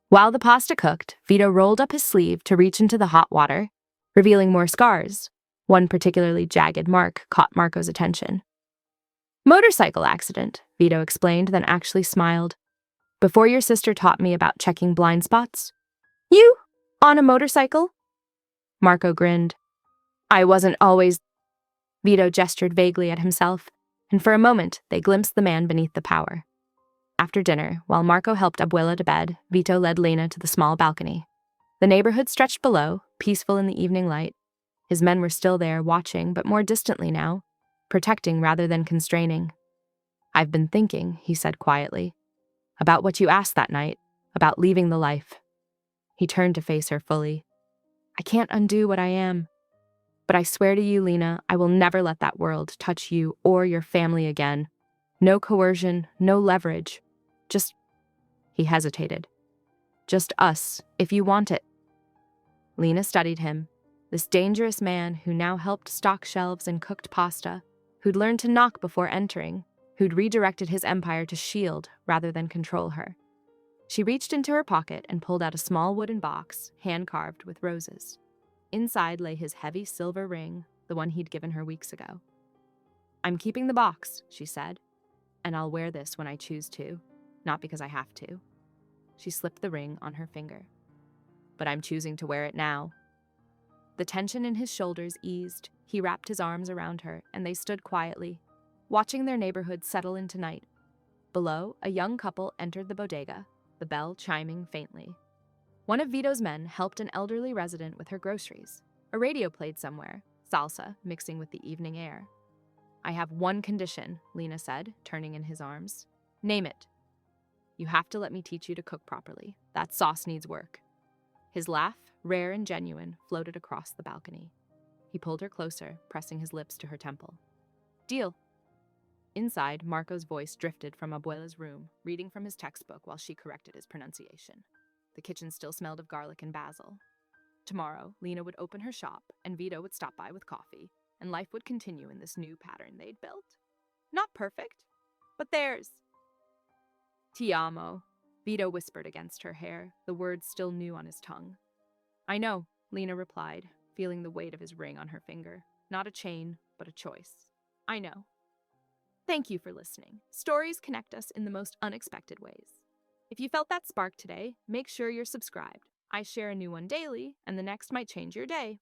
While the pasta cooked, Vito rolled up his sleeve to reach into the hot water, revealing more scars. One particularly jagged mark caught Marco's attention. "Motorcycle accident," Vito explained, then actually smiled. "Before your sister taught me about checking blind spots." "You? On a motorcycle?" Marco grinned. "I wasn't always—" Vito gestured vaguely at himself, and for a moment they glimpsed the man beneath the power. After dinner, while Marco helped Abuela to bed, Vito led Lena to the small balcony. The neighborhood stretched below, peaceful in the evening light. His men were still there, watching, but more distantly now, protecting rather than constraining. "I've been thinking," he said quietly, "about what you asked that night, about leaving the life." He turned to face her fully. "I can't undo what I am. But I swear to you, Lena, I will never let that world touch you or your family again. No coercion, no leverage. Just—" He hesitated. "Just us, if you want it." Lena studied him, this dangerous man who now helped stock shelves and cooked pasta, who'd learned to knock before entering, who'd redirected his empire to shield rather than control her. She reached into her pocket and pulled out a small wooden box, hand-carved with roses. Inside lay his heavy silver ring, the one he'd given her weeks ago. "I'm keeping the box," she said, "and I'll wear this when I choose to, not because I have to." She slipped the ring on her finger. "But I'm choosing to wear it now." The tension in his shoulders eased. He wrapped his arms around her, and they stood quietly, watching their neighborhood settle into night. Below, a young couple entered the bodega, the bell chiming faintly. One of Vito's men helped an elderly resident with her groceries. A radio played somewhere, salsa mixing with the evening air. "I have one condition," Lena said, turning in his arms. "Name it." "You have to let me teach you to cook properly. That sauce needs work." His laugh, rare and genuine, floated across the balcony. He pulled her closer, pressing his lips to her temple. "Deal." Inside, Marco's voice drifted from Abuela's room, reading from his textbook while she corrected his pronunciation. The kitchen still smelled of garlic and basil. Tomorrow, Lena would open her shop, and Vito would stop by with coffee, and life would continue in this new pattern they'd built. Not perfect, but theirs. "Ti amo," Vito whispered against her hair, the words still new on his tongue. "I know," Lena replied, feeling the weight of his ring on her finger. Not a chain, but a choice. "I know." Thank you for listening. Stories connect us in the most unexpected ways. If you felt that spark today, make sure you're subscribed. I share a new one daily, and the next might change your day.